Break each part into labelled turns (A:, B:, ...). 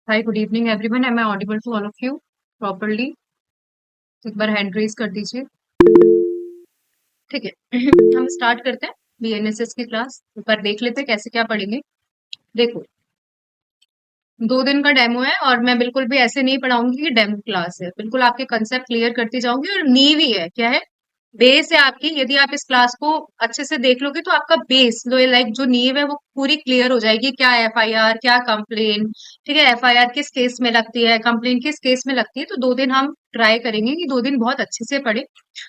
A: Hi, good evening everyone. Am I audible to all of you properly? एक बार hand raise कर दीजिए। ठीक है। हम स्टार्ट करते हैं बीएनएसएस की क्लास। एक बार देख लेते हैं कैसे क्या पढ़ेंगे। देखो, 2 दिन का डेमो है और मैं बिल्कुल भी ऐसे नहीं पढ़ाऊंगी कि डेमो क्लास है। बिल्कुल आपके कंसेप्ट क्लियर करती जाऊंगी और नींव ही है, क्या है, बेस है आपकी। यदि आप इस क्लास को अच्छे से देख लोगे तो आपका बेस लो, लाइक जो नींव है वो पूरी क्लियर हो जाएगी। क्या एफआईआर, क्या कंप्लेन, ठीक है, एफआईआर किस केस में लगती है, कंप्लेन किस केस में लगती है। तो 2 दिन हम ट्राई करेंगे कि 2 दिन बहुत अच्छे से पढ़े।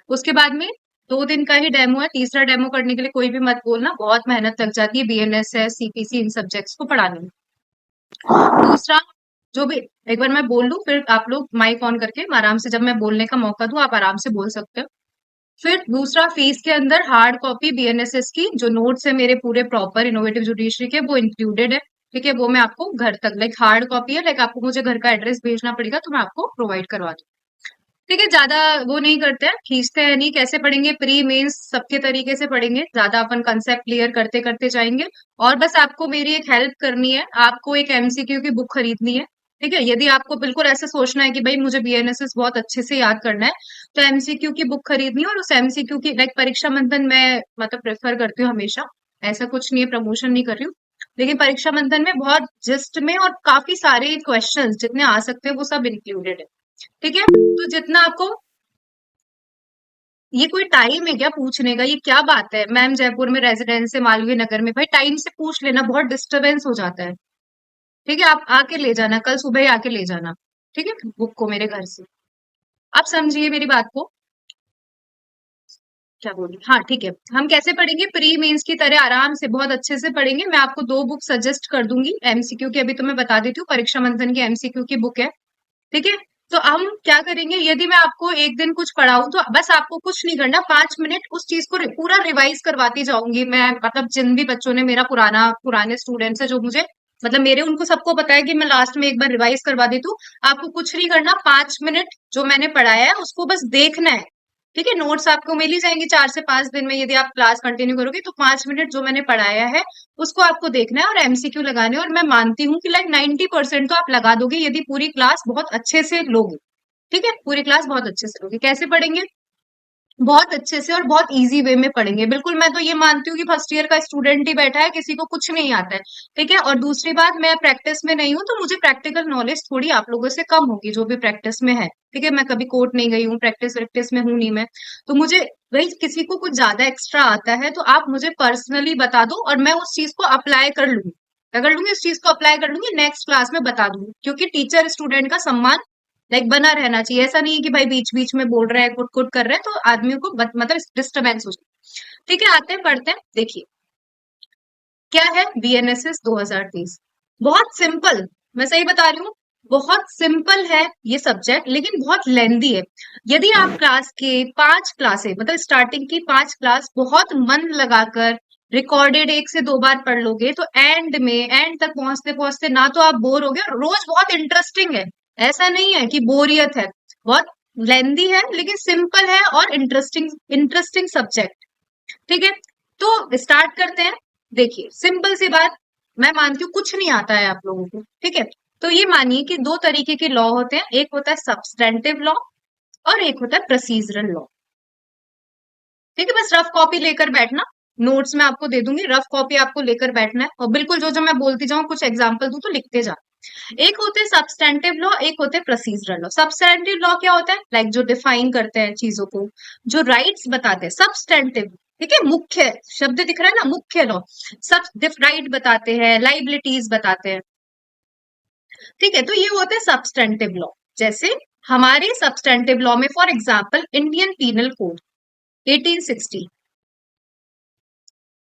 A: उसके बाद में 2 दिन का ही डेमो है। तीसरा डेमो करने के लिए कोई भी मत बोलना, बहुत मेहनत लग जाती है बीएनएसएस सीपीसी इन सब्जेक्ट्स को पढ़ाने में। दूसरा, जो भी, एक बार मैं बोल लूं फिर आप लोग माइक ऑन करके आराम से, जब मैं बोलने का मौका दूं आप आराम से बोल सकते हो। फिर दूसरा, फीस के अंदर हार्ड कॉपी बीएनएसएस की जो नोट्स है मेरे पूरे प्रॉपर इनोवेटिव जुडिशरी के, वो इंक्लूडेड है। ठीक है, वो मैं आपको घर तक, लाइक हार्ड कॉपी है, लाइक आपको मुझे घर का एड्रेस भेजना पड़ेगा तो मैं आपको प्रोवाइड करवा दूँ। ठीक है, ज्यादा वो नहीं करते हैं, खींचते हैं नहीं। कैसे पढ़ेंगे, प्री मेंस सबके तरीके से पढ़ेंगे, ज्यादा अपन कंसेप्ट क्लियर करते करते जाएंगे। और बस आपको मेरी एक हेल्प करनी है, आपको एक एमसीक्यू की बुक खरीदनी है। ठीक है, यदि आपको बिल्कुल ऐसे सोचना है कि भाई मुझे बीएनएसएस बहुत अच्छे से याद करना है, तो एमसीक्यू की बुक खरीदनी है। और उस एमसीक्यू की, लाइक परीक्षा मंथन मैं मतलब प्रेफर करती हूँ हमेशा। ऐसा कुछ नहीं है, प्रमोशन नहीं कर रही हूँ, लेकिन परीक्षा मंथन में बहुत जिस्ट में और काफी सारे क्वेश्चंस जितने आ सकते हैं वो सब इंक्लूडेड है। ठीक है, तो जितना आपको, ये कोई टाइम है क्या पूछने का, ये क्या बात है, मैम जयपुर में रेजिडेंस है मालवीय नगर में, भाई टाइम से पूछ लेना, बहुत डिस्टरबेंस हो जाता है। ठीक है, आप आके ले जाना, कल सुबह ही आके ले जाना। ठीक है, बुक को मेरे घर से। आप समझिए मेरी बात को। क्या बोली, हाँ ठीक है। हम कैसे पढ़ेंगे, प्री मेंस की तरह आराम से बहुत अच्छे से पढ़ेंगे। मैं आपको 2 बुक सजेस्ट कर दूंगी एमसीक्यू की, अभी तो मैं बता देती हूँ, परीक्षा मंथन की एमसीक्यू की बुक है। ठीक है, तो हम क्या करेंगे, यदि मैं आपको एक दिन कुछ पढ़ाऊं तो बस आपको कुछ नहीं करना, 5 मिनट उस चीज को पूरा रिवाइज करवाती जाऊंगी मैं। मतलब जिन भी बच्चों ने मेरा पुराने स्टूडेंट्स है जो मुझे, मतलब मेरे, उनको सबको पता है कि मैं लास्ट में एक बार रिवाइज करवा देती हूँ। आपको कुछ नहीं करना, 5 मिनट जो मैंने पढ़ाया है उसको बस देखना है। ठीक है, नोट्स आपको मिल ही जाएंगे 4 से 5 दिन में, यदि आप क्लास कंटिन्यू करोगे तो 5 मिनट जो मैंने पढ़ाया है उसको आपको देखना है और एमसीक्यू लगाने हैं। और मैं मानती हूँ कि लाइक 90% तो आप लगा दोगे यदि पूरी क्लास बहुत अच्छे से लोगे। ठीक है, पूरी क्लास बहुत अच्छे से लोगे। कैसे पढ़ेंगे, बहुत अच्छे से और बहुत इजी वे में पढ़ेंगे। बिल्कुल, मैं तो ये मानती हूँ कि फर्स्ट ईयर का स्टूडेंट ही बैठा है, किसी को कुछ नहीं आता है। ठीक है, और दूसरी बात, मैं प्रैक्टिस में नहीं हूँ तो मुझे प्रैक्टिकल नॉलेज थोड़ी आप लोगों से कम होगी जो भी प्रैक्टिस में है। ठीक है, मैं कभी कोर्ट नहीं गई हूँ, प्रैक्टिस वैक्टिस में हूँ नहीं मैं। तो मुझे, भाई किसी को कुछ ज्यादा एक्स्ट्रा आता है तो आप मुझे पर्सनली बता दो और मैं उस चीज को अप्लाई कर लूंगी, उस चीज को अप्लाई कर लूंगी, नेक्स्ट क्लास में बता दूंगी। क्योंकि टीचर स्टूडेंट का सम्मान लाइक बना रहना चाहिए। ऐसा नहीं है कि भाई बीच बीच में बोल रहे हैं, कुट कुट कर रहे हैं, तो आदमियों को मतलब डिस्टरबेंस हो जाए। ठीक है, आते हैं पढ़ते हैं। देखिए, क्या है बीएनएसएस 2023। बहुत सिंपल, मैं सही बता रही हूँ, बहुत सिंपल है ये सब्जेक्ट, लेकिन बहुत लेंदी है। यदि आप क्लास के 5 क्लासे, मतलब स्टार्टिंग की 5 क्लास बहुत मन लगाकर रिकॉर्डेड 1 से 2 बार पढ़ लोगे तो एंड में, एंड तक पहुंचते पहुंचते ना तो आप बोर होगे, और रोज बहुत इंटरेस्टिंग है। ऐसा नहीं है कि बोरियत है, बहुत लेंदी है लेकिन सिंपल है और इंटरेस्टिंग, इंटरेस्टिंग सब्जेक्ट। ठीक है, तो स्टार्ट करते हैं। देखिए, सिंपल सी बात, मैं मानती हूँ कुछ नहीं आता है आप लोगों को। ठीक है, तो ये मानिए कि 2 तरीके के लॉ होते हैं, एक होता है सब्सटेंटिव लॉ और एक होता है प्रोसीजरल लॉ। ठीक है, बस रफ कॉपी लेकर बैठना, नोट्स में आपको दे दूंगी, रफ कॉपी आपको लेकर बैठना है और बिल्कुल जो जो मैं बोलती जाऊं, कुछ एग्जांपल दूं तो लिखते जा। एक होते हैं सब्सटेंटिव लॉ, एक होते हैं प्रोसीजरल लॉ। सब्सटेंटिव लॉ क्या होता है, लाइक जो डिफाइन करते हैं चीजों को, जो राइट्स बताते हैं, सब्सटेंटिव। ठीक है, मुख्य शब्द दिख रहा है ना, मुख्य लॉ, सब राइट बताते हैं, लाइबिलिटीज बताते हैं। ठीक है, तो ये होते हैं सब्सटेंटिव लॉ। जैसे हमारे सब्सटेंटिव लॉ में for example Indian penal code 1860।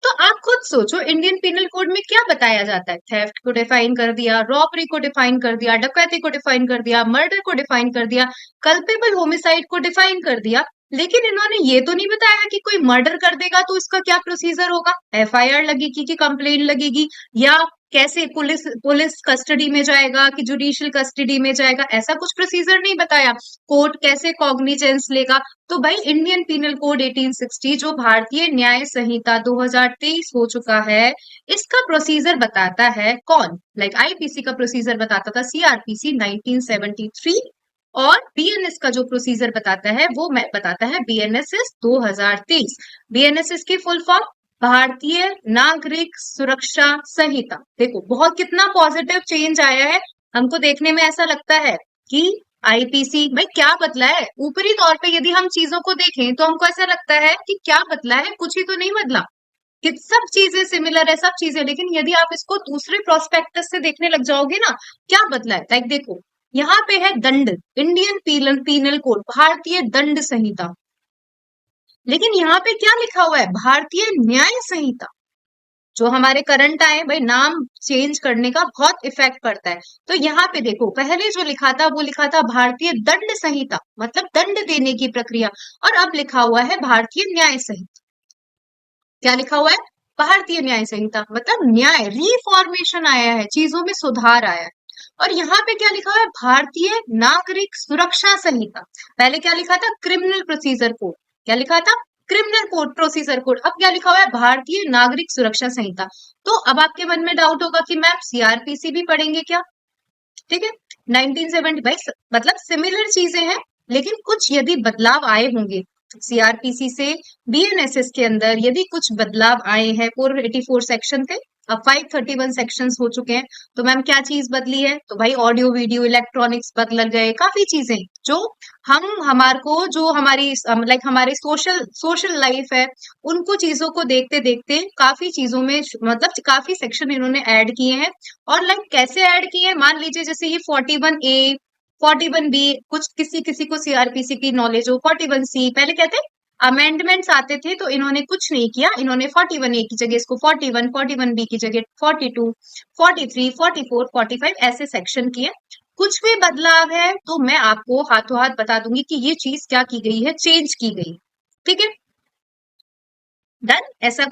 A: तो आप खुद सोचो, इंडियन पिनल कोड में क्या बताया जाता है, थेफ्ट को डिफाइन कर दिया, रॉबरी को डिफाइन कर दिया, डकैती को डिफाइन कर दिया, मर्डर को डिफाइन कर दिया, कल्पेबल होमिसाइड को डिफाइन कर दिया। लेकिन इन्होंने ये तो नहीं बताया कि कोई मर्डर कर देगा तो इसका क्या प्रोसीजर होगा, एफआईआर लगेगी कि कंप्लेन लगेगी, या कैसे पुलिस पुलिस कस्टडी में जाएगा कि जुडिशियल कस्टडी में जाएगा, ऐसा कुछ प्रोसीजर नहीं बताया। कोर्ट कैसे कॉग्निजेंस लेगा, तो भाई इंडियन पीनल कोड 1860 जो भारतीय न्याय संहिता 2023 हो चुका है, इसका प्रोसीजर बताता है कौन, लाइक आईपीसी का प्रोसीजर बताता था सीआरपीसी 1973, और बीएनएस का जो प्रोसीजर बताता है वो मैं बताता है बीएनएसएस 2023। बीएनएसएस की फुल फॉर्म भारतीय नागरिक सुरक्षा संहिता। देखो बहुत कितना पॉजिटिव चेंज आया है। हमको देखने में ऐसा लगता है कि आईपीसी भाई क्या बदला है, ऊपरी तौर पे यदि हम चीजों को देखें तो हमको ऐसा लगता है कि क्या बदला है, कुछ ही तो नहीं बदला, कि सब चीजें सिमिलर है, सब चीजें। लेकिन यदि आप इसको दूसरे प्रोस्पेक्टस से देखने लग जाओगे ना, क्या बदला है, लाइक देखो यहाँ पे है दंड, इंडियन पीनल पीनल कोड, भारतीय दंड संहिता, लेकिन यहाँ पे क्या लिखा हुआ है, भारतीय न्याय संहिता। जो हमारे करंट आए भाई, नाम चेंज करने का बहुत इफेक्ट पड़ता है। तो यहाँ पे देखो पहले जो लिखा था वो लिखा था भारतीय दंड संहिता, मतलब दंड देने की प्रक्रिया, और अब लिखा हुआ है भारतीय न्याय संहिता। क्या लिखा हुआ है, भारतीय न्याय संहिता, मतलब न्याय रिफॉर्मेशन आया है, चीजों में सुधार आया है। और यहाँ पे क्या लिखा हुआ है, भारतीय नागरिक सुरक्षा संहिता। पहले क्या लिखा था, क्रिमिनल प्रोसीजर कोड, क्या लिखा था, क्रिमिनल कोड प्रोसीजर कोड। अब क्या लिखा हुआ है, भारतीय नागरिक सुरक्षा संहिता। तो अब आपके मन में डाउट होगा कि मैम सीआरपीसी भी पढ़ेंगे क्या, ठीक है। 1970 भाई मतलब सिमिलर चीजें हैं, लेकिन कुछ यदि बदलाव आए होंगे सीआरपीसी से बीएनएसएस के अंदर, यदि कुछ बदलाव आए हैं, 484 सेक्शन थे, अब 531 सेक्शंस हो चुके हैं। तो मैम क्या चीज बदली है, तो भाई ऑडियो वीडियो इलेक्ट्रॉनिक्स बदल गए, काफी चीजें जो हम हमारे को जो हमारी लाइक हमारे सोशल सोशल लाइफ है, उनको चीजों को देखते देखते काफी चीजों में मतलब काफी सेक्शन इन्होंने ऐड किए हैं। और लाइक कैसे ऐड किए हैं, मान लीजिए जैसे ये 41A 41B, कुछ किसी किसी को सीआरपीसी की नॉलेज हो, 41C, पहले कहते अमेंडमेंट्स आते थे तो इन्होंने कुछ नहीं किया, इन्होंने 41A की जगह इसको 41, 41B की जगह 42, 43, 44, 45 ऐसे सेक्शन किए। कुछ भी बदलाव है तो मैं आपको हाथों हाथ बता दूंगी कि ये चीज क्या की गई है, चेंज की गई, ठीक है। डन, ऐसा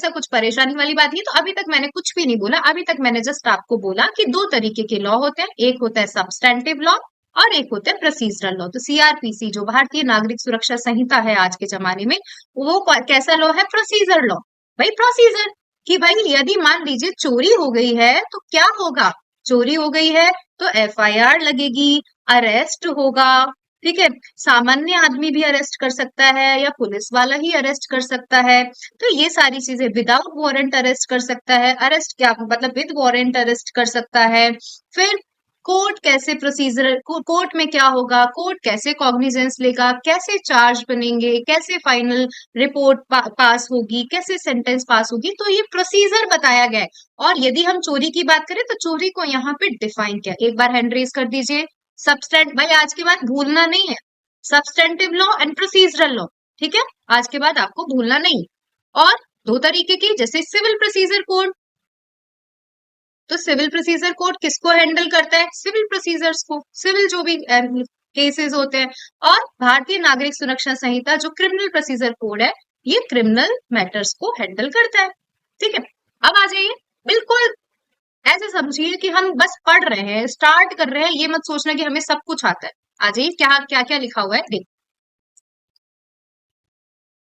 A: कुछ परेशानी वाली बात नहीं है। तो अभी तक मैंने कुछ भी नहीं बोला, अभी तक मैंने जस्ट आपको बोला कि दो तरीके के लॉ होते हैं, एक होता है सब्सटेंटिव लॉ और एक होता है प्रोसीजरल लॉ। तो सीआरपीसी जो भारतीय नागरिक सुरक्षा संहिता है आज के जमाने में, वो कैसा लॉ है, प्रोसीजर लॉ। भाई प्रोसीजर, कि भाई यदि मान लीजिए चोरी हो गई है तो क्या होगा, चोरी हो गई है तो एफआईआर लगेगी, अरेस्ट होगा, ठीक है। सामान्य आदमी भी अरेस्ट कर सकता है या पुलिस वाला ही अरेस्ट कर सकता है। तो ये सारी चीजें, विदाउट वारंट अरेस्ट कर सकता है, अरेस्ट क्या मतलब विद वारंट अरेस्ट कर सकता है। फिर कोर्ट कैसे प्रोसीजर, कोर्ट में क्या होगा, कोर्ट कैसे कॉग्निजेंस लेगा, कैसे चार्ज बनेंगे, कैसे फाइनल रिपोर्ट पास होगी, कैसे सेंटेंस पास होगी, तो ये प्रोसीजर बताया गया है। और यदि हम चोरी की बात करें तो चोरी को यहाँ पे डिफाइन किया, एक बार हैंड रेज कर दीजिए। सब्सटेंट भाई आज के बाद भूलना नहीं है, substantive law and procedural law, ठीक है, आज के बाद आपको भूलना नहीं। और दो तरीके की, जैसे सिविल प्रोसीजर कोड, तो सिविल प्रोसीजर कोड किसको हैंडल करता है, सिविल प्रोसीजर्स को, सिविल जो भी केसेस होते हैं। और भारतीय नागरिक सुरक्षा संहिता जो क्रिमिनल प्रोसीजर कोड है, ये क्रिमिनल मैटर्स को हैंडल करता है, ठीक है। अब आ जाइए, बिल्कुल ऐसे समझिए कि हम बस पढ़ रहे हैं, स्टार्ट कर रहे हैं, ये मत सोचना कि हमें सब कुछ आता है। आ जाइए, क्या क्या क्या लिखा हुआ है देख,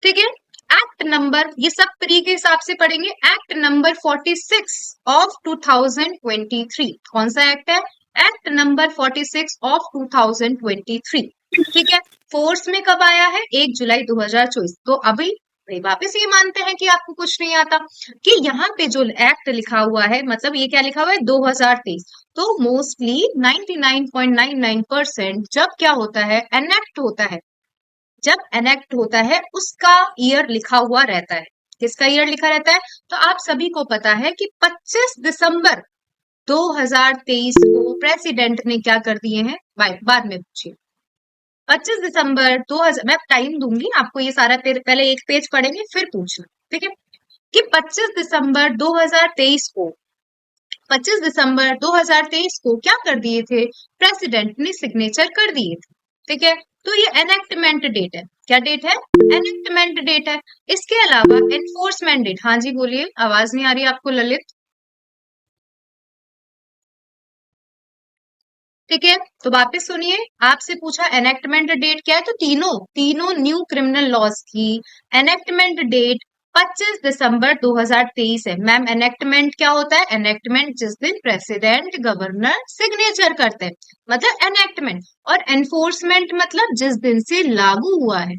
A: ठीक है। एक्ट नंबर, ये सब प्री के हिसाब से पढ़ेंगे, एक्ट नंबर 46 ऑफ 2023, कौन सा एक्ट है, एक्ट नंबर 46 ऑफ 2023, ठीक है। फोर्स में कब आया है, 1 जुलाई 2024। तो अभी भाई वापस ये मानते हैं कि आपको कुछ नहीं आता, कि यहाँ पे जो एक्ट लिखा हुआ है, मतलब ये क्या लिखा हुआ है, 2023। तो मोस्टली 99.99% जब क्या होता है, एनेक्ट होता है, जब एनेक्ट होता है उसका ईयर लिखा हुआ रहता है। किसका ईयर लिखा रहता है, तो आप सभी को पता है कि 25 दिसंबर 2023 को प्रेसिडेंट ने क्या कर दिए हैं, बाद में पूछिए। 25 दिसंबर 2000, मैं टाइम दूंगी आपको, ये सारा पहले एक पेज पढ़ेंगे फिर पूछना, ठीक है। कि 25 दिसंबर 2023 को, 25 दिसंबर 2023 को क्या कर दिए थे, प्रेसिडेंट ने सिग्नेचर कर दिए थे, ठीक है। तो ये एनेक्टमेंट डेट है, क्या डेट है, एनेक्टमेंट डेट है। इसके अलावा एनफोर्समेंट डेट, हाँ जी बोलिए, आवाज नहीं आ रही आपको ललित। ठीक है, तो वापस सुनिए, आपसे पूछा एनेक्टमेंट डेट क्या है, तो तीनों तीनों न्यू क्रिमिनल लॉज की एनेक्टमेंट डेट 25 दिसंबर 2023 है। मैम एनेक्टमेंट क्या होता है? एनेक्टमेंट जिस दिन प्रेसिडेंट गवर्नर सिग्नेचर करते हैं, मतलब एनेक्टमेंट। और एनफोर्समेंट मतलब जिस दिन से लागू हुआ है,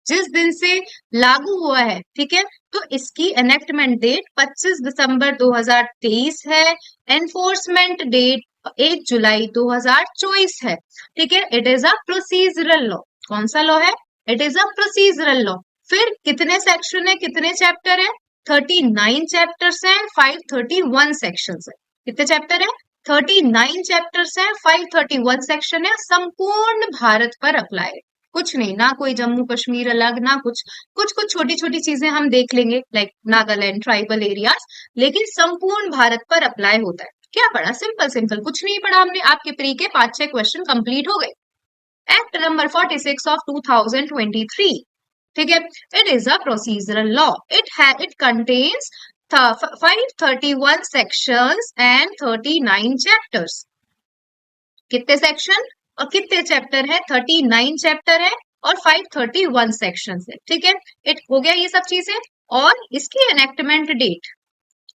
A: जिस दिन से लागू हुआ है, ठीक है। तो इसकी एनेक्टमेंट डेट 25 दिसंबर 2023 है। एनफोर्समेंट डेट 1 जुलाई 2024 है, ठीक है। It is a procedural law. कौन सा लॉ है? It is a procedural law. फिर कितने सेक्शन है, कितने चैप्टर है? 39 चैप्टर्स हैं, 531 सेक्शंस है। कितने चैप्टर है? 39 चैप्टर्स हैं, 531 सेक्शन है। संपूर्ण भारत पर अप्लाई, कुछ नहीं, ना कोई जम्मू कश्मीर अलग, ना कुछ, कुछ कुछ छोटी छोटी चीजें हम देख लेंगे लाइक नागालैंड ट्राइबल एरियाज, लेकिन संपूर्ण भारत पर अप्लाई होता है। क्या पढ़ा? सिंपल सिंपल, कुछ नहीं पढ़ा हमने। आपके प्री के 5-6 क्वेश्चन कंप्लीट हो गए। एक्ट नंबर 46 ऑफ 2023, ठीक है। It is a procedural law. It contains 531 sections and 39 chapters। कितने सेक्शन और कितने चैप्टर है? 39 चैप्टर है और 531 सेक्शन है, ठीक है। इट हो गया ये सब चीजें। और इसकी एनेक्टमेंट डेट,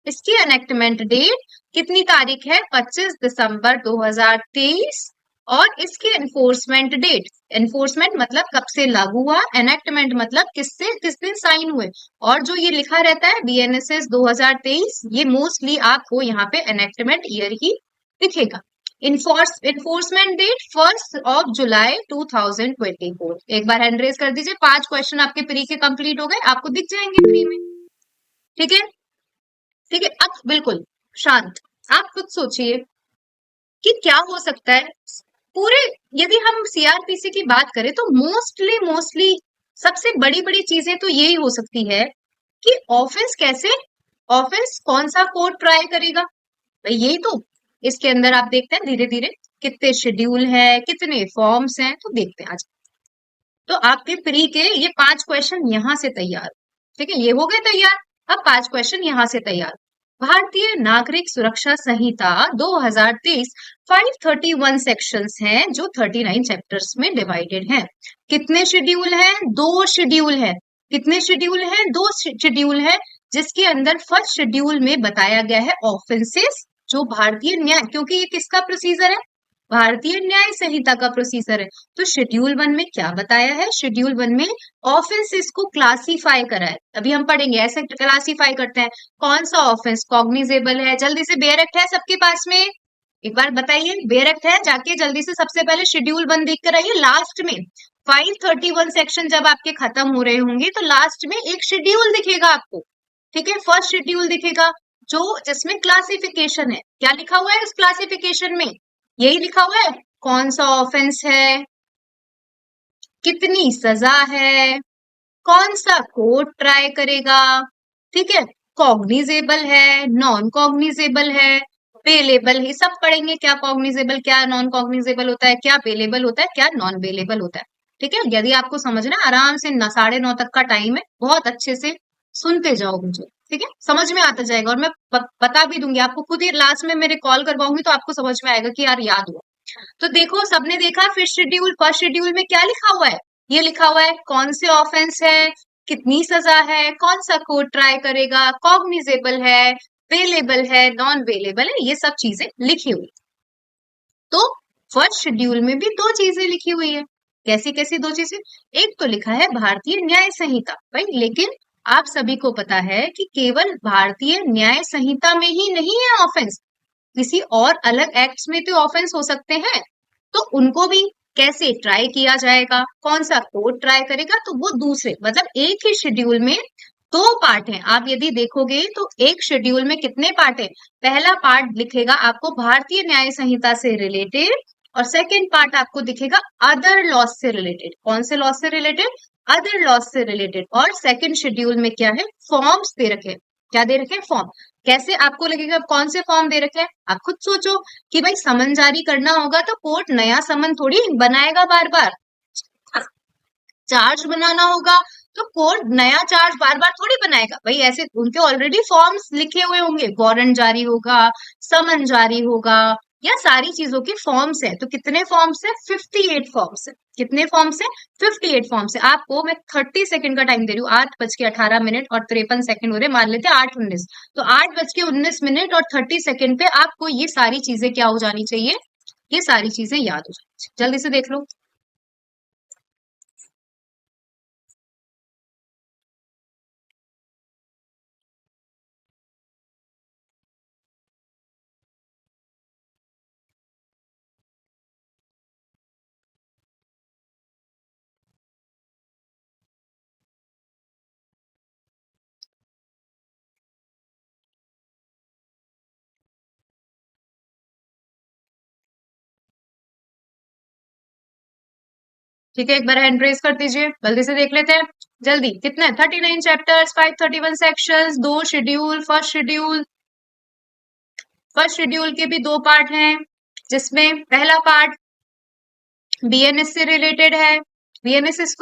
A: इसकी एनेक्टमेंट डेट कितनी तारीख है? 25 दिसंबर 2023। और इसकी एनफोर्समेंट डेट, एनफोर्समेंट मतलब कब से लागू हुआ, एनेक्टमेंट मतलब किससे किस दिन साइन हुए। और जो ये लिखा रहता है बीएनएसएस 2023, ये मोस्टली आपको यहाँ पे एनेक्टमेंट ईयर ही दिखेगा। इन्फोर्समेंट डेट 1 जुलाई 2024। एक बार हैंड रेज कर दीजिए। 5 क्वेश्चन आपके प्री के कंप्लीट हो गए, आपको दिख जाएंगे प्री में, ठीक है। ठीक है, अब बिल्कुल शांत, आप खुद सोचिए कि क्या हो सकता है पूरे। यदि हम सीआरपीसी की बात करें तो मोस्टली मोस्टली सबसे बड़ी बड़ी चीजें तो यही हो सकती है कि ऑफेंस कैसे, ऑफेंस कौन सा कोर्ट ट्राई करेगा, भाई यही तो। इसके अंदर आप देखते हैं धीरे धीरे कितने शेड्यूल है, कितने फॉर्म्स हैं, तो देखते हैं आज। तो आपके प्री के ये 5 क्वेश्चन यहां से तैयार, ठीक है, ये हो गए तैयार। अब 5 क्वेश्चन यहां से तैयार। भारतीय नागरिक सुरक्षा संहिता 2023 531 सेक्शंस हैं जो 39 चैप्टर्स में डिवाइडेड हैं। कितने शेड्यूल हैं? 2 शेड्यूल है। कितने शेड्यूल हैं? 2 शेड्यूल है, जिसके अंदर फर्स्ट शेड्यूल में बताया गया है ऑफेंसेस, जो भारतीय न्याय, क्योंकि ये किसका प्रोसीजर है? भारतीय न्याय संहिता का प्रोसीजर है। तो शेड्यूल 1 में क्या बताया है? शेड्यूल 1 में ऑफेंसेस को क्लासिफाई करा है। अभी हम पढ़ेंगे ऐसे क्लासिफाई करते हैं। कौन सा ऑफेंस कॉग्निजेबल है? जल्दी से, बेयर एक्ट है सबके पास में? एक बार बताइए, बेयर एक्ट है? जाके जल्दी से सबसे पहले शेड्यूल 1 देख कर आइए। लास्ट में 531 सेक्शन जब आपके खत्म हो रहे होंगे तो लास्ट में एक शेड्यूल दिखेगा आपको, ठीक है। फर्स्ट शेड्यूल दिखेगा जो जिसमें क्लासिफिकेशन है। क्या लिखा हुआ है उस क्लासिफिकेशन में? यही लिखा हुआ है, कौन सा ऑफेंस है, कितनी सजा है, कौन सा कोर्ट ट्राई करेगा, ठीक है। कॉग्निजेबल है, नॉन कॉग्निजेबल है, पेलेबल है, सब पढ़ेंगे। क्या कॉग्निजेबल, क्या नॉन कॉग्निजेबल होता है, क्या पेलेबल होता है, क्या नॉन पेलेबल होता है, ठीक है। यदि आपको समझना, आराम से 9:30 तक का टाइम है, बहुत अच्छे से सुनते जाओ मुझे, ठीक है, समझ में आता जाएगा। और मैं बता भी दूंगी आपको, खुद ही लास्ट में मेरे कॉल करवाऊंगी तो आपको समझ में आएगा कि यार याद हुआ। तो देखो, सबने देखा फिर शेड्यूल, फर्स्ट शेड्यूल में क्या लिखा हुआ है? ये लिखा हुआ है कौन से ऑफेंस है, कितनी सजा है, कौन सा कोर्ट ट्राई करेगा, कॉग्निजेबल है, वेलेबल है, नॉन वेलेबल है, ये सब चीजें लिखी हुई। तो फर्स्ट शेड्यूल में भी 2 चीजें लिखी हुई है। कैसी कैसी 2 चीजें? एक तो लिखा है भारतीय न्याय संहिता, भाई लेकिन आप सभी को पता है कि केवल भारतीय न्याय संहिता में ही नहीं है ऑफेंस, किसी और अलग एक्ट्स में तो ऑफेंस हो सकते हैं। तो उनको भी कैसे ट्राई किया जाएगा, कौन सा कोर्ट ट्राई करेगा, तो वो दूसरे, मतलब एक ही शेड्यूल में 2 पार्ट हैं। आप यदि देखोगे तो एक शेड्यूल में कितने पार्ट है? पहला पार्ट लिखेगा आपको भारतीय न्याय संहिता से रिलेटेड, और सेकेंड पार्ट आपको दिखेगा अदर लॉज से रिलेटेड। कौन से लॉज से रिलेटेड? अदर लॉज से रिलेटेड। और सेकेंड शेड्यूल में क्या है? फॉर्म्स दे रखे हैं। क्या दे रखे हैं? फॉर्म। कैसे आपको लगेगा कौन से फॉर्म दे रखे हैं? आप खुद सोचो कि भाई समन जारी करना होगा तो कोर्ट नया समन थोड़ी बनाएगा बार बार। चार्ज बनाना होगा तो कोर्ट नया चार्ज बार बार थोड़ी बनाएगा भाई, ऐसे उनके ऑलरेडी फॉर्म्स लिखे हुए होंगे, वारंट जारी होगा, समन जारी होगा, या सारी चीजों के फॉर्म्स है। तो कितने फॉर्म्स है? 58 फॉर्म्स है। कितने फॉर्म्स है? 58 फॉर्म्स है। आपको मैं 30 सेकंड का टाइम दे रही हूँ, 8:18 और 53 सेकंड हो रहे, मान लेते हैं 8:19। तो 8:19 और 30 सेकंड पे आपको ये सारी चीजें क्या हो जानी चाहिए? ये सारी चीजें याद हो जानी चाहिए। जल्दी से देख लो। ठीक है, एक बार हैंड रेज कर दीजिए, जल्दी से देख लेते हैं। जल्दी, कितने? 39 chapters, 531 sections, 2 schedule. First schedule के भी 2 पार्ट हैं, जिसमें पहला पार्ट बीएनएस से रिलेटेड है। बीएनएस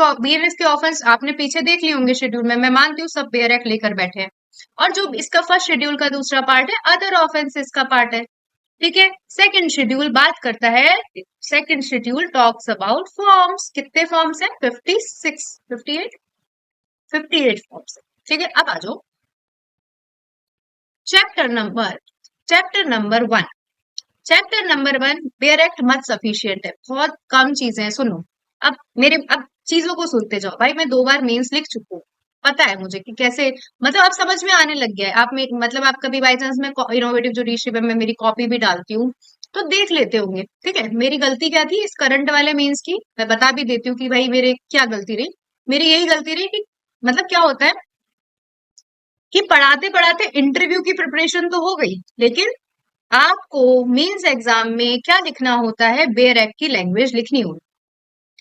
A: के ऑफेंस आपने पीछे देख लिए होंगे शेड्यूल में, मैं मानती हूँ सब बेयर एक्ट लेकर बैठे हैं। और जो इसका फर्स्ट शेड्यूल का दूसरा पार्ट है, अदर ऑफेंसेस का पार्ट है। ठीक है, सेकंड शेड्यूल बात करता है, second schedule talks about forms. कितने फॉर्म्स है? 56, 58, 58 फॉर्म्स है। ठीक है, अब आ जाओ chapter number chapter number 1। Chapter number 1 bare act much sufficient है, बहुत कम चीजें हैं। सुनो, अब चीजों को सुनते जाओ भाई। मैं 2 बार मेंस लिख चुकी हूँ, पता है मुझे कि कैसे, मतलब अब समझ में आने लग गया है। मतलब आप कभी बाई चांस में इनोवेटिव जो रीशिप है, मैं मेरी कॉपी भी डालती हूँ, तो देख लेते होंगे। ठीक है, मेरी गलती क्या थी इस करंट वाले मेंस की, मैं बता भी देती हूँ कि भाई मेरे क्या गलती रही। मेरी यही गलती रही कि मतलब क्या होता है कि पढ़ाते पढ़ाते इंटरव्यू की प्रिपरेशन तो हो गई, लेकिन आपको मेंस एग्जाम में क्या लिखना होता है? बेयर एक्ट की लैंग्वेज लिखनी होती है।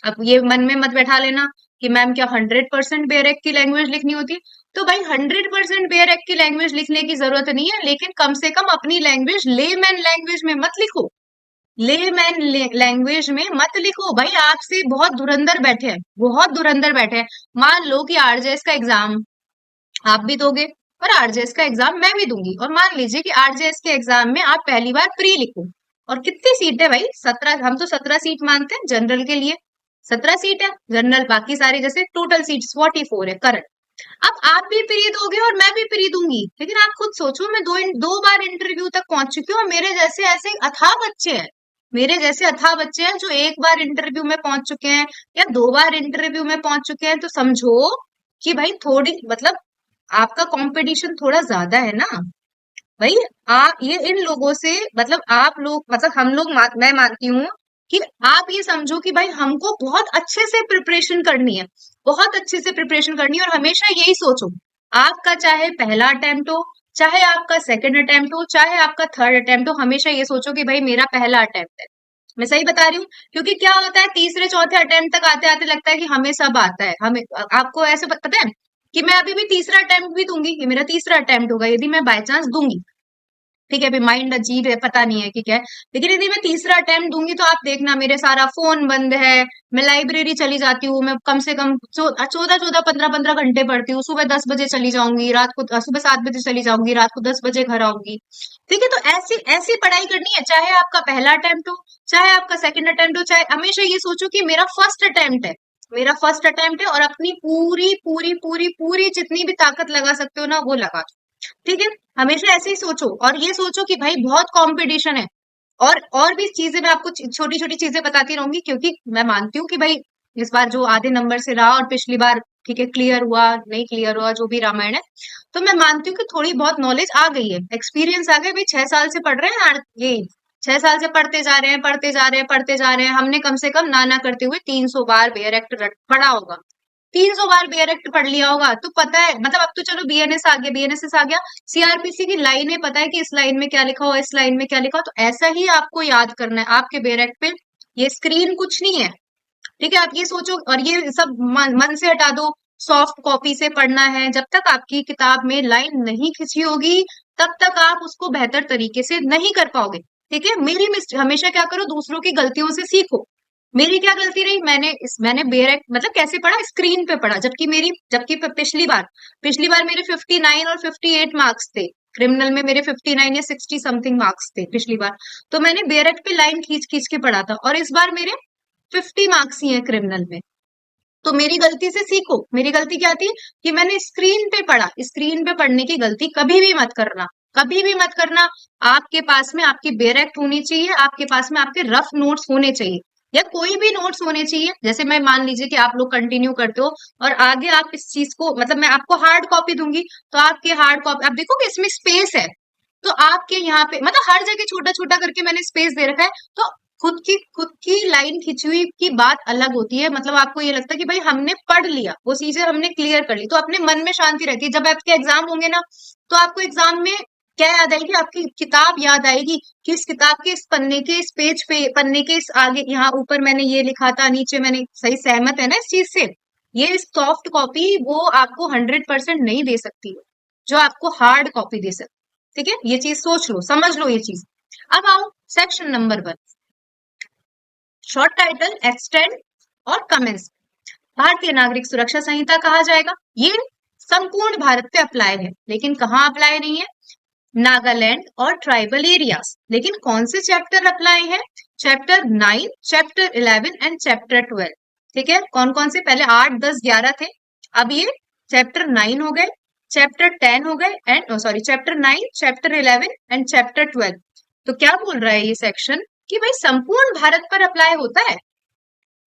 A: अब ये मन में मत बैठा लेना कि मैम क्या 100% बेयर एक्ट की लैंग्वेज लिखनी होती है। तो भाई 100% बेयर एक्ट की लैंग्वेज लिखने की जरूरत नहीं है, लेकिन कम से कम अपनी लैंग्वेज लेमैन लैंग्वेज में मत लिखो। लेमैन लैंग्वेज में मत लिखो भाई। आपसे बहुत धुरंधर बैठे हैं, बहुत धुरंधर बैठे हैं। मान लो कि आरजेएस का एग्जाम आप भी दोगे और आरजेएस का एग्जाम मैं भी दूंगी, और मान लीजिए कि आरजेएस के एग्जाम में आप पहली बार प्री लिखो। और कितनी सीट है भाई? 17, हम तो 17 सीट मानते हैं जनरल के लिए। 17 सीट है जनरल, बाकी सारी जैसे टोटल सीट 44 है करंट। अब आप भी प्री दोगे और मैं भी प्री दूंगी, लेकिन आप खुद सोचो, मैं दो बार इंटरव्यू तक पहुंच चुकी हूँ, और मेरे जैसे ऐसे अथाह बच्चे हैं। मेरे जैसे अथाह बच्चे हैं जो एक बार इंटरव्यू में पहुंच चुके हैं या 2 बार इंटरव्यू में पहुंच चुके हैं। तो समझो कि भाई थोड़ी मतलब आपका कंपटीशन थोड़ा ज्यादा है ना भाई। ये इन लोगों से मतलब आप लोग मतलब हम लोग मैं मानती हूँ कि आप ये समझो कि भाई हमको बहुत अच्छे से प्रिपरेशन करनी है, बहुत अच्छे से प्रिपरेशन करनी है। और हमेशा यही सोचो, आपका चाहे पहला अटेम्प्ट हो, चाहे आपका सेकंड अटेम्प्ट हो, चाहे आपका थर्ड अटेम्प्ट हो, हमेशा ये सोचो कि भाई मेरा पहला अटेम्प्ट है। मैं सही बता रही हूँ? क्योंकि क्या होता है, तीसरे चौथे अटेम्प्ट तक आते आते लगता है कि हमें सब आता है। हमें आपको ऐसे पता है कि मैं अभी भी तीसरा अटेम्प्ट भी दूंगी, ये मेरा तीसरा अटेम्प्ट होगा यदि मैं बाय चांस दूंगी। ठीक है, अभी माइंड अजीब है, पता नहीं है कि क्या है, लेकिन यदि मैं तीसरा अटेम्प्ट दूंगी तो आप देखना मेरे सारा फोन बंद है। मैं लाइब्रेरी चली जाती हूँ, मैं कम से कम 14 14 15 15 घंटे पढ़ती हूँ। सुबह 10 बजे चली जाऊंगी, रात को सुबह 7 बजे चली जाऊंगी, रात को 10 बजे घर आऊंगी। ठीक है, तो ऐसी ऐसी पढ़ाई करनी है, चाहे आपका पहला अटेम्प्ट हो, चाहे आपका सेकंड अटेम्प्ट हो, चाहे हमेशा ये सोचो कि मेरा फर्स्ट अटेम्प्ट है, मेरा फर्स्ट अटेम्प्ट है, और अपनी पूरी पूरी पूरी पूरी जितनी भी ताकत लगा सकते हो ना वो लगा दो। ठीक है, हमेशा ऐसे ही सोचो, और ये सोचो कि भाई बहुत कंपटीशन है। और भी चीजें मैं आपको छोटी छोटी चीजें बताती रहूंगी, क्योंकि मैं मानती हूँ कि भाई इस बार जो आधे नंबर से रहा और पिछली बार ठीक है क्लियर हुआ नहीं क्लियर हुआ जो भी रामायण है, तो मैं मानती हूँ कि थोड़ी बहुत नॉलेज आ गई है, एक्सपीरियंस आ गया। भाई 6 साल से पढ़ रहे हैं यार, ये 6 साल से पढ़ते जा रहे हैं, पढ़ते जा रहे हैं, पढ़ते जा रहे हैं। हमने कम से कम नाना करते हुए 300 बार बेयर एक्ट पढ़ा होगा। 300 बार बेयर एक्ट पढ़ लिया होगा, तो पता है मतलब अब तो चलो बीएनएस आ गया, बीएनएस आ गया, सीआरपीसी की लाइनें पता है कि इस लाइन में क्या लिखा हो, इस लाइन में क्या लिखा हो। तो ऐसा ही आपको याद करना है आपके बेयर एक्ट पे। ये स्क्रीन कुछ नहीं है। ठीक है, आप ये सोचो और ये सब मन से हटा दो। सॉफ्ट कॉपी से पढ़ना है, जब तक आपकी किताब में लाइन नहीं खिंची होगी तब तक आप उसको बेहतर तरीके से नहीं कर पाओगे। ठीक है, मेरी मिस्टेक हमेशा क्या करो, दूसरों की गलतियों से सीखो। मेरी क्या गलती रही, मैंने बेर मतलब कैसे पढ़ा, स्क्रीन पे पढ़ा, जबकि पिछली बार मेरे 59 और 58 मार्क्स थे। क्रिमिनल में मेरे 59 या 60 समथिंग मार्क्स थे पिछली बार, तो मैंने बेरेक्ट पे लाइन खींच खींच के पढ़ा था, और इस बार मेरे 50 मार्क्स ही हैं क्रिमिनल में। तो मेरी गलती से सीखो, मेरी गलती क्या थी कि मैंने स्क्रीन पे पढ़ा। स्क्रीन पे पढ़ने की गलती कभी भी मत करना, कभी भी मत करना। आपके पास में आपकी बेरेक्ट होनी चाहिए, आपके पास में आपके रफ नोट्स होने चाहिए, या कोई भी नोट्स होने चाहिए। जैसे मैं मान लीजिए कि आप लोग कंटिन्यू करते हो और आगे आप इस चीज को, मतलब मैं आपको हार्ड कॉपी दूंगी, तो आपके हार्ड कॉपी आप देखोगे इसमें स्पेस है, तो आपके यहाँ पे मतलब हर जगह छोटा छोटा करके मैंने स्पेस दे रखा है। तो खुद की लाइन खिंची हुई की बात अलग होती है, मतलब आपको ये लगता है कि भाई हमने पढ़ लिया, वो चीजें हमने क्लियर कर ली, तो अपने मन में शांति रहती है। जब आपके एग्जाम होंगे ना, तो आपको एग्जाम में क्या याद आएगी, आपकी किताब याद आएगी कि इस किताब के इस पन्ने के इस पेज पे, पन्ने के इस आगे, यहाँ ऊपर मैंने ये लिखा था, नीचे मैंने, सही सहमत है ना इस चीज से। ये सॉफ्ट कॉपी वो आपको 100% नहीं दे सकती है, जो आपको हार्ड कॉपी दे सकती। ठीक है, ये चीज सोच लो, समझ लो ये चीज। अब आओ section number 1, short title, extend और कमेंट्स। भारतीय नागरिक सुरक्षा संहिता कहा जाएगा, ये संपूर्ण भारत पे अप्लाई है, लेकिन कहाँ अप्लाई नहीं है, नागालैंड और ट्राइबल एरियाज। लेकिन कौन से चैप्टर अप्लाई है, चैप्टर 9, चैप्टर 11 एंड चैप्टर 12। ठीक है, कौन कौन से, पहले 8, 10, 11 थे, अब ये चैप्टर 9 हो गए, चैप्टर 10 हो गए, and sorry chapter 9, chapter 11 and chapter 12। तो क्या बोल रहा है ये सेक्शन कि भाई संपूर्ण भारत पर अप्लाई होता है,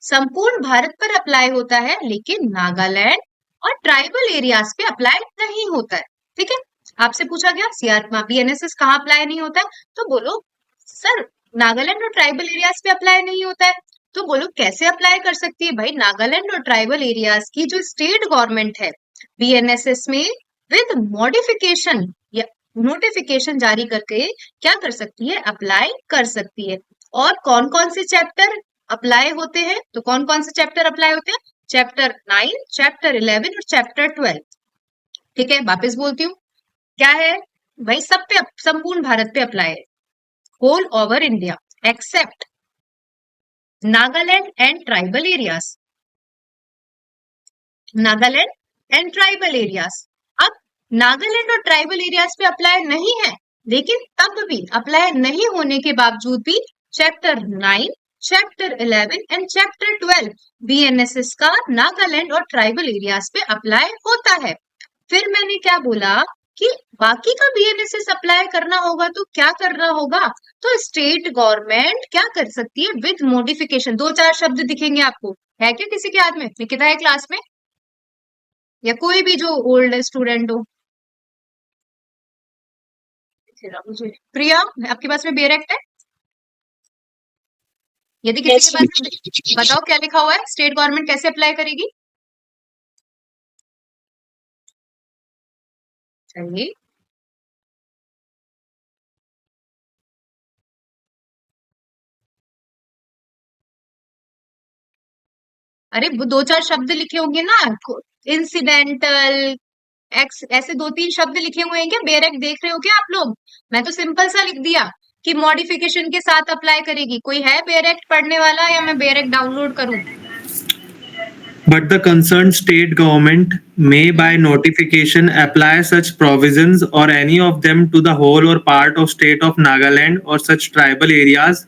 A: संपूर्ण भारत पर अप्लाई होता है, लेकिन नागालैंड और ट्राइबल एरियाज पे अप्लाई नहीं होता है। ठीक है, आपसे पूछा गया सीआर बीएनएसएस कहाँ अप्लाई नहीं होता है, तो बोलो सर नागालैंड और ट्राइबल एरियाज पे अप्लाई नहीं होता है। तो बोलो कैसे अप्लाई कर सकती है भाई, नागालैंड और ट्राइबल एरियाज की जो स्टेट गवर्नमेंट है, बीएनएसएस में विद मॉडिफिकेशन या नोटिफिकेशन जारी करके क्या कर सकती है, अप्लाई कर सकती है। और कौन कौन से चैप्टर अप्लाई होते हैं, तो कौन कौन से चैप्टर अप्लाई होते हैं, चैप्टर 9, चैप्टर 11 और चैप्टर 12। ठीक है, वापस बोलती हूँ, क्या है भाई, सब पे संपूर्ण भारत पे अप्लाई है, whole over India except Nagaland and tribal areas, Nagaland and tribal areas. अब नागालैंड और ट्राइबल एरियाज पे अप्लाई नहीं है, लेकिन तब भी अप्लाई नहीं होने के बावजूद भी chapter 9, chapter 11 and chapter 12 BNSS का नागालैंड और ट्राइबल एरियाज पे अप्लाई होता है। फिर मैंने क्या बोला कि बाकी का बीएनएसएस अप्लाई करना होगा तो क्या करना होगा, तो स्टेट गवर्नमेंट क्या कर सकती है, विद मॉडिफिकेशन। दो चार शब्द दिखेंगे आपको, है क्या किसी के हाथ में, लिखा है क्लास में, या कोई भी जो ओल्ड स्टूडेंट हो। मुझे प्रिया, आपके पास में बेरेक्ट है, यदि किसी
B: यस
A: के पास में, बताओ क्या लिखा हुआ है, स्टेट गवर्नमेंट कैसे अप्लाई करेगी। चलिए, अरे वो दो चार शब्द लिखे होंगे ना, इंसिडेंटल, एक्स, ऐसे दो तीन शब्द लिखे हुए हैं क्या, बेरेक्ट देख रहे हो क्या आप लोग। मैं तो सिंपल सा लिख दिया कि मॉडिफिकेशन के साथ अप्लाई करेगी। कोई है बेरेक्ट पढ़ने वाला, या मैं बेरेक्ट डाउनलोड करूं।
B: but the concerned state government may by notification apply such provisions or any of them to the whole or part of state of Nagaland or such tribal areas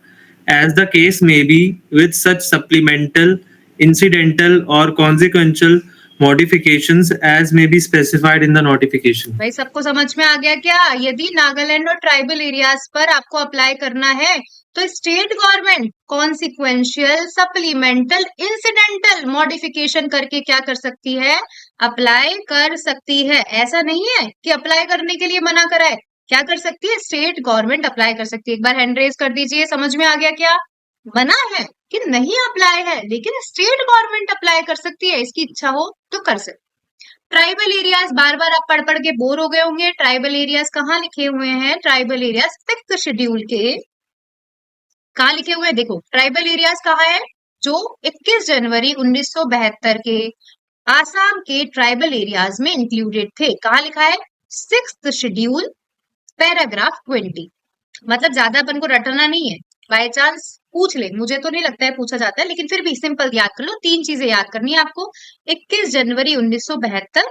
B: as the case may be, with such supplemental, incidental or consequential modifications as may be specified in the notification.
A: भाई सबको समझ में आ गया क्या, यदि नागालैंड और tribal areas पर आपको अप्लाई करना है, तो state government consequential, supplemental, incidental modification करके क्या कर सकती है, अप्लाई कर सकती है। ऐसा नहीं है कि अप्लाई करने के लिए मना करा है, क्या कर सकती है, स्टेट गवर्नमेंट अप्लाई कर सकती है। एक बार हैंड रेज कर दीजिए, समझ में आ गया क्या, मना है कि नहीं अप्लाई है, लेकिन स्टेट गवर्नमेंट अप्लाई कर सकती है, इसकी इच्छा हो तो कर सकती। ट्राइबल एरियाज, बार बार आप पढ़ पढ़ के बोर हो गए होंगे, ट्राइबल एरियाज कहाँ लिखे हुए हैं, ट्राइबल एरियाज फिफ्थ शेड्यूल के कहाँ लिखे हुए हैं, देखो ट्राइबल एरियाज कहाँ है, जो 21 जनवरी 1972 के आसाम के ट्राइबल एरियाज में इंक्लूडेड थे। कहाँ लिखा है, सिक्स्थ शेड्यूल, पैराग्राफ 20। मतलब ज्यादा अपन को रटना नहीं है, बाय चांस पूछ ले, मुझे तो नहीं लगता है पूछा जाता है, लेकिन फिर भी सिंपल याद कर लो, तीन चीजें याद करनी है आपको, 21 जनवरी 1972,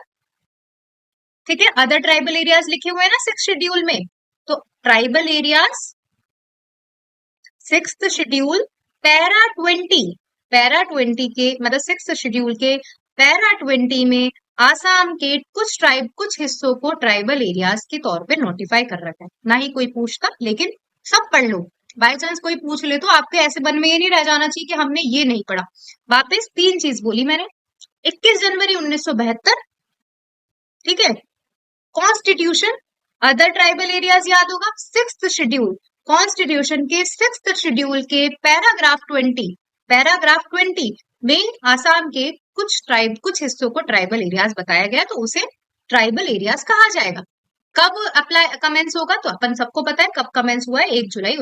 A: ठीक है, अदर ट्राइबल एरियाज लिखे हुए हैं ना सिक्स शेड्यूल में, तो tribal areas sixth schedule para 20 के मतलब सिक्स्थ शेड्यूल के पैरा 20 में आसाम के कुछ हिस्सों को ट्राइबल एरियाज के तौर पे नोटिफाई कर रखा है। ना ही कोई पूछता, लेकिन सब पढ़ लो, बाय चांस कोई पूछ ले तो आपके ऐसे मन में ये नहीं रह जाना चाहिए कि हमने ये नहीं पढ़ा। वापस तीन चीज बोली मैंने, 21 जनवरी 1972, ठीक है, कॉन्स्टिट्यूशन, अदर ट्राइबल एरियाज याद होगा, सिक्स्थ शेड्यूल, कॉन्स्टिट्यूशन के सिक्स्थ शेड्यूल के पैराग्राफ 20 में आसाम के कुछ हिस्सों को ट्राइबल एरियाज बताया गया, तो उसे ट्राइबल एरियाज कहा जाएगा। कब अप्लाई कमेंस होगा, तो अपन सबको पता है कब कमेंस हुआ है, 1 जुलाई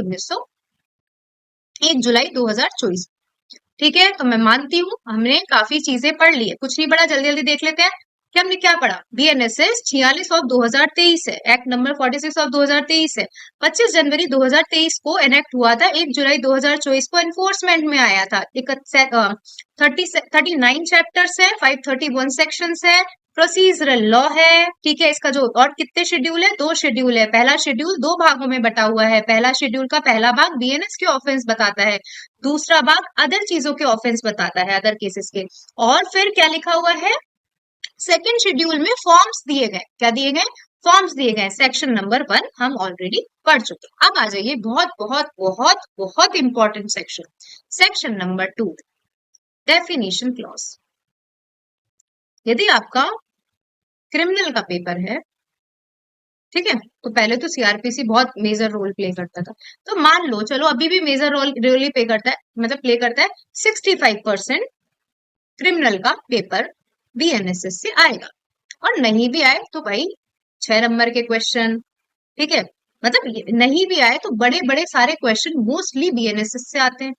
A: 2024। ठीक है, तो मैं मानती हूँ हमने काफी चीजें पढ़ ली है, कुछ नहीं पढ़ा, जल्दी जल्दी देख लेते हैं कि हमने क्या पढ़ा। बीएनएसएस 46 ऑफ 2023 है, एक्ट नंबर 46 ऑफ 2023 है, 25 जनवरी 2023 को एनेक्ट हुआ था, 1 जुलाई 2024 को एनफोर्समेंट में आया था। 39 चैप्टर्स है, 531 सेक्शंस है, प्रोसीजरल लॉ है, ठीक है। इसका जो और कितने शेड्यूल है, 2 शेड्यूल है, पहला शेड्यूल 2 भागों में बटा हुआ है, पहला शेड्यूल का पहला भाग बीएनएस के ऑफेंस बताता है, दूसरा भाग अदर चीजों के ऑफेंस बताता है, अदर केसेस के। और फिर क्या लिखा हुआ है, सेकंड शेड्यूल में फॉर्म्स दिए गए, क्या दिए गए, फॉर्म्स दिए गए। सेक्शन नंबर 1 हम ऑलरेडी पढ़ चुके। अब आ जाइए बहुत बहुत बहुत बहुत important section, section number 2, definition clause. यदि आपका क्रिमिनल का पेपर है, ठीक है, तो पहले तो सीआरपीसी बहुत मेजर रोल प्ले करता था, तो मान लो चलो अभी भी मेजर रोल ही प्ले करता है, मतलब प्ले करता है, 65% क्रिमिनल का पेपर बीएनएसएस से आएगा। और नहीं भी आए तो भाई 6 नंबर के क्वेश्चन, ठीक है, मतलब नहीं भी आए तो बड़े बड़े सारे क्वेश्चन मोस्टली बीएनएसएस से आते हैं,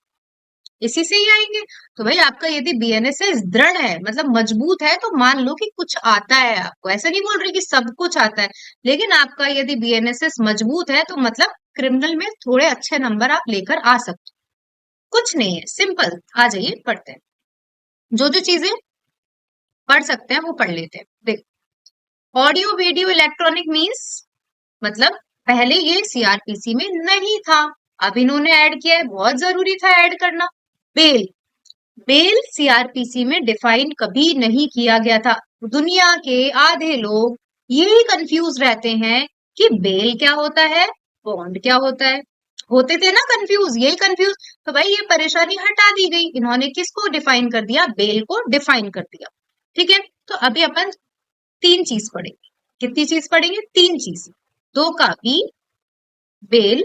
A: इसी से ही आएंगे। तो भाई आपका यदि बीएनएसएस दृढ़ है, मतलब मजबूत है, तो मान लो कि कुछ आता है आपको, ऐसा नहीं बोल रही कि सब कुछ आता है, लेकिन आपका यदि बीएनएसएस मजबूत है तो मतलब क्रिमिनल में थोड़े अच्छे नंबर आप लेकर आ सकते। कुछ नहीं है, सिंपल। आ जाइए पढ़ते हैं, जो जो चीजें पढ़ सकते हैं वो पढ़ लेते हैं। देख, ऑडियो वीडियो इलेक्ट्रॉनिक मीन्स, मतलब पहले ये सीआरपीसी में नहीं था, अब इन्होंने ऐड किया है, बहुत जरूरी था ऐड करना। बेल, बेल सीआरपीसी में डिफाइन कभी नहीं किया गया था। दुनिया के आधे लोग यही कंफ्यूज रहते हैं कि बेल क्या होता है, बॉन्ड क्या होता है, होते थे ना कंफ्यूज, यही कंफ्यूज। तो भाई ये परेशानी हटा दी गई, इन्होंने किसको डिफाइन कर दिया, बेल को डिफाइन कर दिया। ठीक है, तो अभी अपन 3 चीज पढ़ेंगे। कितनी चीज पढ़ेंगे, 3 चीज। 2 का B, bail,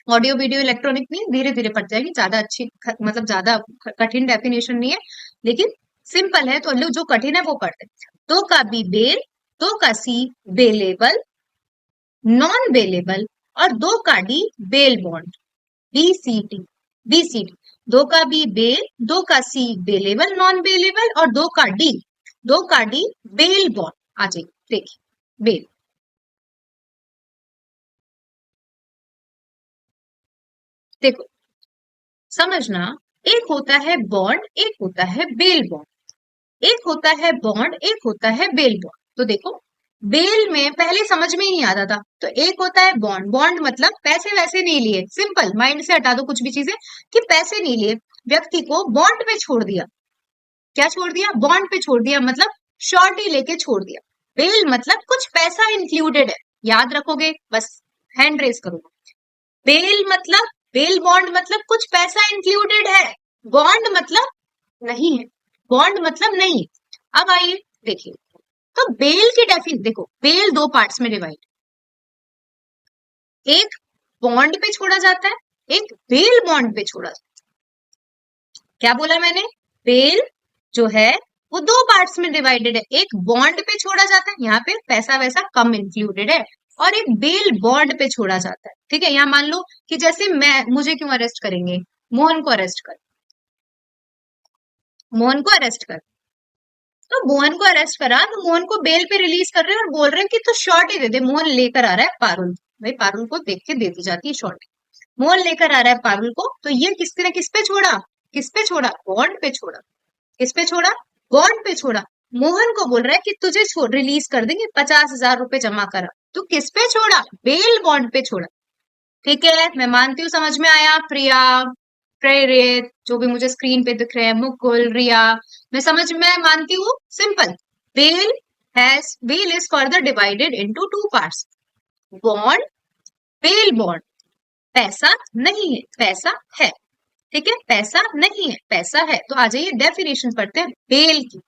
A: audio video electronic नहीं, धीरे धीरे पढ़ जाएगी, ज्यादा अच्छी मतलब ज्यादा कठिन डेफिनेशन नहीं है, लेकिन सिंपल है, तो लोग जो कठिन है वो पढ़ते हैं। 2 का बी बेल, 2 का सी बेलेबल, नॉन बेलेबल, और 2 का D bail bond, BCT, BCT. 2 का बी बेल, 2 का सी बेलेबल नॉन बेलेबल, और 2 का डी बेल बॉन्ड। आ जाइए देखिए, बेल, देखो समझना, एक होता है बॉन्ड, एक होता है बेल बॉन्ड, एक होता है बॉन्ड, एक होता है बेल बॉन्ड। तो देखो, बेल में पहले समझ में ही नहीं आता था, तो एक होता है बॉन्ड, बॉन्ड मतलब पैसे वैसे नहीं लिए, सिंपल, माइंड से हटा दो कुछ भी चीजें कि पैसे नहीं लिए, व्यक्ति को बॉन्ड पे छोड़ दिया। क्या छोड़ दिया, बॉन्ड पे छोड़ दिया, मतलब श्योरिटी लेके छोड़ दिया। बेल मतलब कुछ पैसा इंक्लूडेड है, याद रखोगे, बस हैंड रेस करोगे। बेल मतलब, बेल बॉन्ड मतलब कुछ पैसा इंक्लूडेड है, बॉन्ड मतलब नहीं है, बॉन्ड मतलब नहीं। अब आइए देखिए, तो बेल की डेफिनेशन देखो, बेल 2 पार्ट्स में डिवाइड, एक बॉन्ड पे छोड़ा जाता है, एक बेल बॉन्ड पे छोड़ा जाता है। क्या बोला मैंने, बेल जो है वो 2 पार्ट्स में डिवाइडेड है, एक बॉन्ड पे छोड़ा जाता है, यहाँ पे पैसा वैसा कम इंक्लूडेड है, और एक बेल बॉन्ड पे छोड़ा जाता है। ठीक है, यहाँ मान लो कि जैसे मुझे क्यों अरेस्ट करेंगे, मोहन को अरेस्ट कर, मोहन को अरेस्ट कर, तो मोहन को अरेस्ट करा, तो मोहन को बेल पे रिलीज कर रहे हैं और बोल रहे हैं कि तो श्योरिटी दे दे। मोहन लेकर आ रहा है पारुल, भाई पारुल को देख के दे दी जाती है श्योरिटी। मोहन लेकर आ रहा है पारुल को, तो ये किसने किस पे छोड़ा, किस पे छोड़ा, बॉन्ड पे छोड़ा, किस पे छोड़ा, बॉन्ड पे छोड़ा। मोहन को बोल रहा है कि तुझे रिलीज कर देंगे, 50,000 रुपए जमा करा। तो किस पे छोड़ा? बेल बॉन्ड पे छोड़ा। ठीक है, मैं मानती हूँ, समझ में आया। प्रिया, प्रेरित, जो भी मुझे स्क्रीन पे दिख रहे हैं, मुकुल, रिया, मैं समझ में मानती हूँ। Simple. Bail bail is further divided into two parts. Bond, bail bond. पैसा नहीं है, पैसा है। ठीक है, पैसा नहीं है, पैसा है। तो आ जाइए, डेफिनेशन पढ़ते हैं बेल की।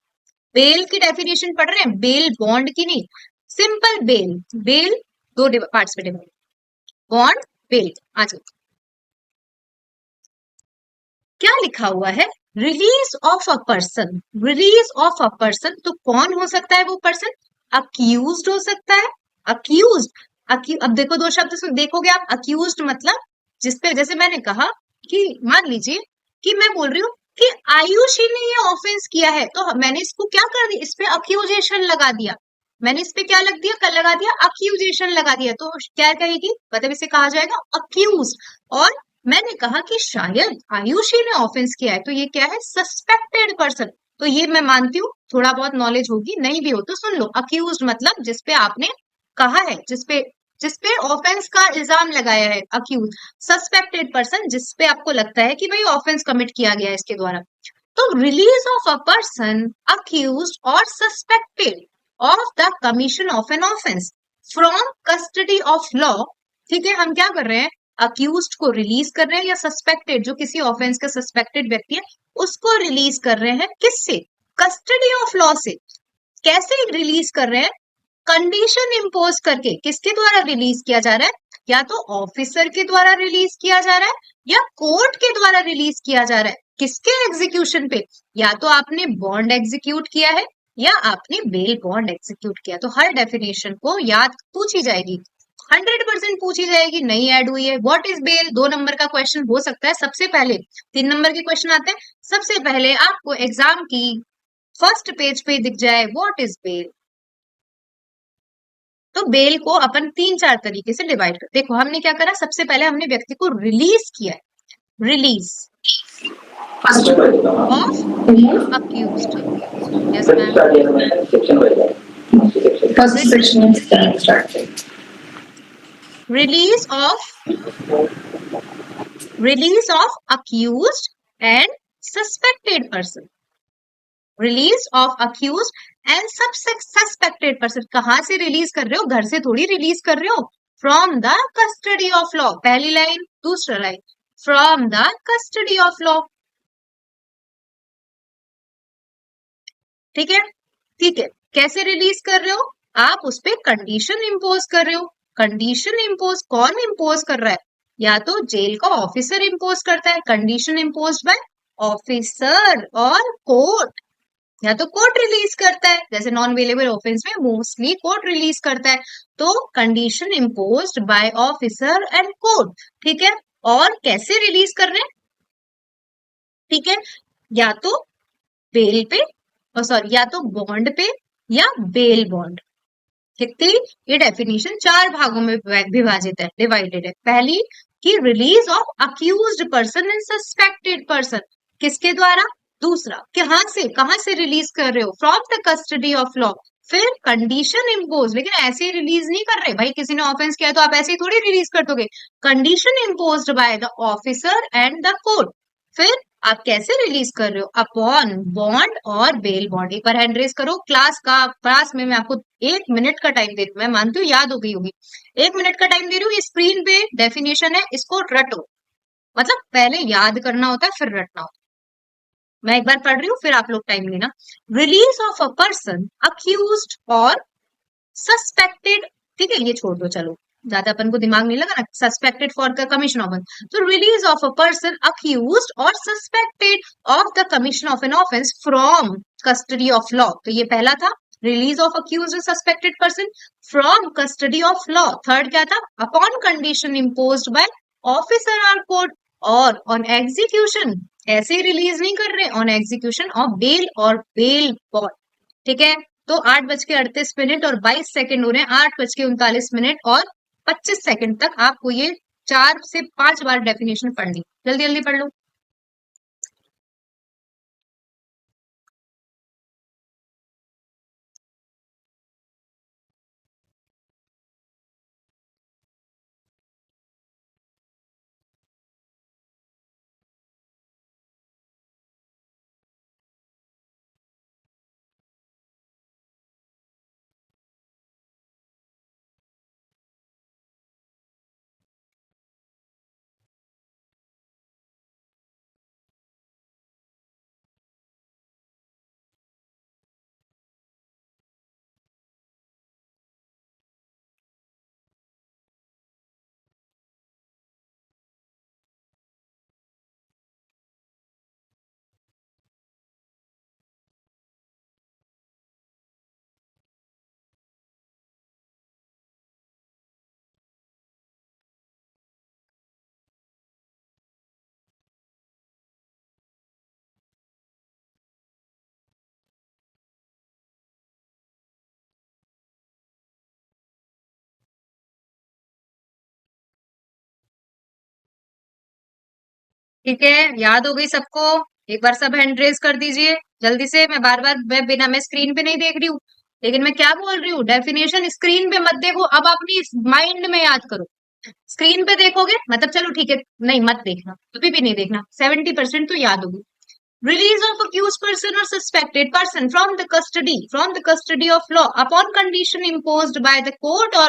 A: बेल की डेफिनेशन पढ़ रहे हैं, बेल बॉन्ड की नहीं। सिंपल बेल, बेल दो पार्ट्स में डिवाइड, बॉन्ड, बेल। आ जाओ, क्या लिखा हुआ है? Release of a person, release of a person. तो कौन हो सकता है वो पर्सन? अक्यूज्ड हो सकता है। अक्यूज्ड, अब देखो दो शब्द देखोगे आप। अक्यूज्ड मतलब जिसपे, जैसे मैंने कहा कि मान लीजिए कि मैं बोल रही हूँ कि आयुषी ने ये ऑफेंस किया है, तो मैंने इसको क्या कर दिया? इस पे अक्यूजेशन लगा दिया। मैंने इस पे क्या लग दिया? कल लगा दिया, अक्यूजेशन लगा दिया। तो क्या कहेगी? मतलब इसे कहा जाएगा अक्यूज। और मैंने कहा कि शायद आयुषी ने ऑफेंस किया है, तो ये क्या है? Suspected person. तो ये मैं मानती हूँ, थोड़ा बहुत नॉलेज होगी, नहीं भी हो तो सुन लो। अक्यूज्ड मतलब जिसपे आपने कहा है, जिसपे जिसपे ऑफेंस का इल्जाम लगाया है, अक्यूज। सस्पेक्टेड पर्सन जिसपे आपको लगता है कि भाई ऑफेंस कमिट किया गया है इसके द्वारा। तो release of a person accused और suspected of the commission of an offence from custody of law. ठीक है, हम क्या कर रहे हैं? अक्यूज्ड को रिलीज कर रहे हैं, या सस्पेक्टेड, जो किसी ऑफेंस का सस्पेक्टेड व्यक्ति है, उसको रिलीज कर रहे हैं। किससे? कस्टडी ऑफ लॉ से। कैसे रिलीज कर रहे हैं? कंडीशन इम्पोज करके। किसके द्वारा रिलीज किया जा रहा है? या तो ऑफिसर के द्वारा रिलीज किया जा रहा है, या कोर्ट के द्वारा रिलीज किया जा रहा है। किसके एग्जीक्यूशन पे? या तो आपने बॉन्ड एग्जीक्यूट किया है, या आपने बेल बॉन्ड एग्जीक्यूट किया। तो हर डेफिनेशन को याद पूछी जाएगी, 100% पूछी जाएगी, नहीं ऐड हुई है। What is bail? 2 नंबर का क्वेश्चन हो सकता है सबसे पहले। 3 नंबर के क्वेश्चन आते हैं सबसे पहले आपको एग्जाम की फर्स्ट पेज पे दिख जाए व्हाट इज बेल। तो बेल को अपन 3-4 तरीके से डिवाइड कर, देखो हमने क्या करा, सबसे पहले हमने व्यक्ति को रिलीज किया है। Release of accused. Yes ma'am.
C: First section is start.
A: Release of accused and suspected person। Release of accused and suspected person. कहां से रिलीज कर रहे हो? घर से थोड़ी रिलीज कर रहे हो। From the custody of law, पहली लाइन। दूसरा line, from the custody of law. ठीक है, ठीक है। कैसे रिलीज कर रहे हो? आप उस पर कंडीशन इम्पोज कर रहे हो। कंडीशन इम्पोज कौन इम्पोज कर रहा है? या तो जेल का ऑफिसर इम्पोज करता है, कंडीशन इम्पोज बाय ऑफिसर, और कोर्ट, या तो कोर्ट रिलीज करता है। जैसे नॉन अवेलेबल ऑफेंस में मोस्टली कोर्ट रिलीज करता है। तो condition imposed by officer and court. ठीक है, और कैसे रिलीज कर रहे हैं? ठीक है, या तो बेल पे, सॉरी, या तो बॉन्ड पे, या बेल बॉन्ड। ठीक थी। ये डेफिनेशन 4 भागों में विभाजित है, डिवाइडेड है। पहली कि release of accused person and suspected person, किसके द्वारा? दूसरा, कहां से रिलीज कर रहे हो? From the custody of law. फिर कंडीशन इम्पोज, लेकिन ऐसे ही रिलीज नहीं कर रहे भाई, किसी ने ऑफेंस किया तो आप ऐसे ही थोड़ी रिलीज कर दोगे। Condition imposed by the officer and the court. फिर आप कैसे रिलीज कर रहे हो? अपॉन बॉन्ड और बेल बॉन्ड। एक बार हैंड रेस करो। क्लास में मैं आपको 1 मिनट का टाइम दे रही हूँ, मैं मानती हूँ याद हो गई होगी। 1 मिनट का टाइम दे रही हूँ। स्क्रीन पे डेफिनेशन है, इसको रटो। मतलब पहले याद करना होता है, फिर रटना होता है। मैं एक बार पढ़ रही हूँ, फिर आप लोग टाइम लेना। Release of a person accused और सस्पेक्टेड। ठीक है, ये छोड़ दो, चलो ज्यादा अपन को दिमाग नहीं लगा ना। Suspected for the commission of, तो release of a person accused और suspected of the commission of an offence from custody of law. तो ये पहला था, रिलीज ऑफ अक्यूज्ड और suspected person from custody of law. Third क्या था? Upon condition imposed by officer और court, और ऑन एग्जीक्यूशन, ऐसे रिलीज नहीं कर रहे, ऑन एग्जीक्यूशन ऑफ बेल और बेल बॉन्ड। ठीक है, तो 8:38 और 22 सेकंड हो रहे हैं। 8:39 और 25 सेकंड तक आपको ये 4 से 5 बार डेफिनेशन पढ़नी। जल्दी जल्दी पढ़ लो। ठीक है, याद हो गई सबको? एक बार सब हैंड रेज कर दीजिए जल्दी से। मैं स्क्रीन पे नहीं देख रही हूँ, लेकिन मैं क्या बोल रही हूँ, डेफिनेशन स्क्रीन पे मत देखो, अब अपनी माइंड में याद करो। स्क्रीन पे देखोगे मतलब चलो ठीक है, नहीं मत देखना, अभी भी नहीं देखना, 70% तो याद होगी। Release of accused person or suspected person from the custody of law upon condition imposed by the court or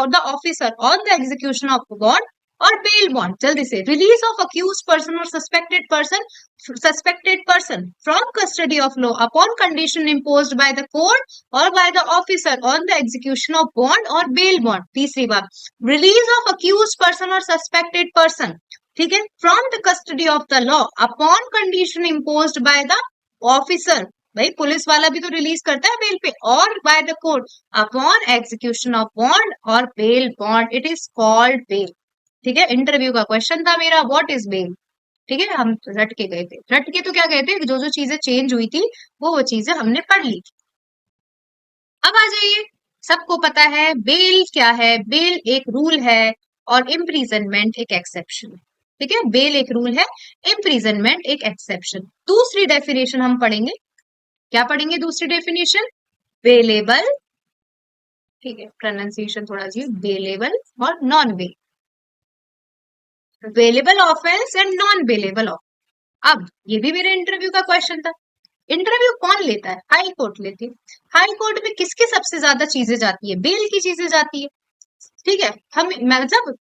A: the officer on the execution of bond or bail bond. जल्दी से, release of accused person or suspected person from custody of law upon condition imposed by the court or by the officer on the execution of bond or bail bond. तीसरी बात, release of accused person or suspected person, ठीक है, from the custody of the law upon condition imposed by the officer, भाई police वाला भी तो release करता है बेल पे, और by the court upon execution of bond और bail bond, it is called bail. ठीक है, इंटरव्यू का क्वेश्चन था मेरा, व्हाट इज बेल। ठीक है, हम रट के गए थे, रट के तो क्या गए थे, जो जो चीजें चेंज हुई थी वो चीजें हमने पढ़ ली थी। अब आ जाइए, सबको पता है बेल क्या है, बेल एक रूल है और इम्प्रीजनमेंट एक एक्सेप्शन है। ठीक है, बेल एक रूल है, इम्प्रीजनमेंट एक एक्सेप्शन। दूसरी डेफिनेशन हम पढ़ेंगे, क्या पढ़ेंगे दूसरी डेफिनेशन, बेलेबल, ठीक है प्रोनाउंसिएशन थोड़ा जी, बेलेबल और non bail, bailable offence and non bailable offence. अब ये भी मेरे इंटरव्यू का क्वेश्चन था, इंटरव्यू कौन लेता है, हाई कोर्ट लेती है। हाई कोर्ट में किसकी सबसे ज्यादा चीजें जाती है, बेल की चीजें जाती है। ठीक है, हम मतलब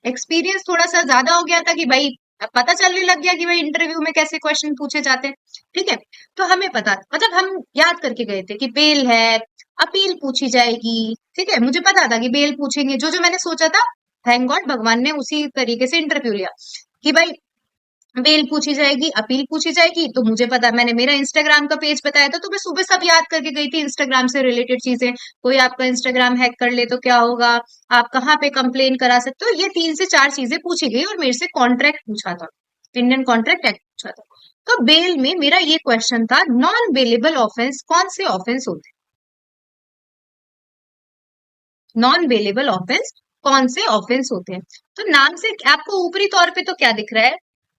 A: एक्सपीरियंस थोड़ा सा ज्यादा हो गया था कि भाई पता चलने लग गया कि भाई इंटरव्यू में कैसे क्वेश्चन पूछे जाते हैं। ठीक है, तो हमें पता, मतलब हम याद करके गए थे कि बेल है, अपील पूछी जाएगी। ठीक है, मुझे पता था कि बेल पूछेंगे, जो जो मैंने सोचा था, थैंक गॉड भगवान ने उसी तरीके से इंटरव्यू लिया कि भाई बेल पूछी जाएगी, अपील पूछी जाएगी। तो मुझे पता, मैंने मेरा इंस्टाग्राम का पेज बताया था, तो मैं सुबह सब याद करके गई थी इंस्टाग्राम से रिलेटेड चीजें। कोई आपका इंस्टाग्राम हैक कर ले तो क्या होगा, आप कहाँ पे कंप्लेन करा सकते हो, ये 3 से 4 चीजें पूछी गई और मेरे से कॉन्ट्रैक्ट पूछा था, इंडियन कॉन्ट्रैक्ट एक्ट पूछा था। तो बेल में मेरा ये क्वेश्चन था, नॉन बेलेबल ऑफेंस कौन से ऑफेंस होते हैं, नॉन बेलेबल ऑफेंस कौन से ऑफेंस होते हैं। तो नाम से आपको ऊपरी तौर पे तो क्या दिख रहा है,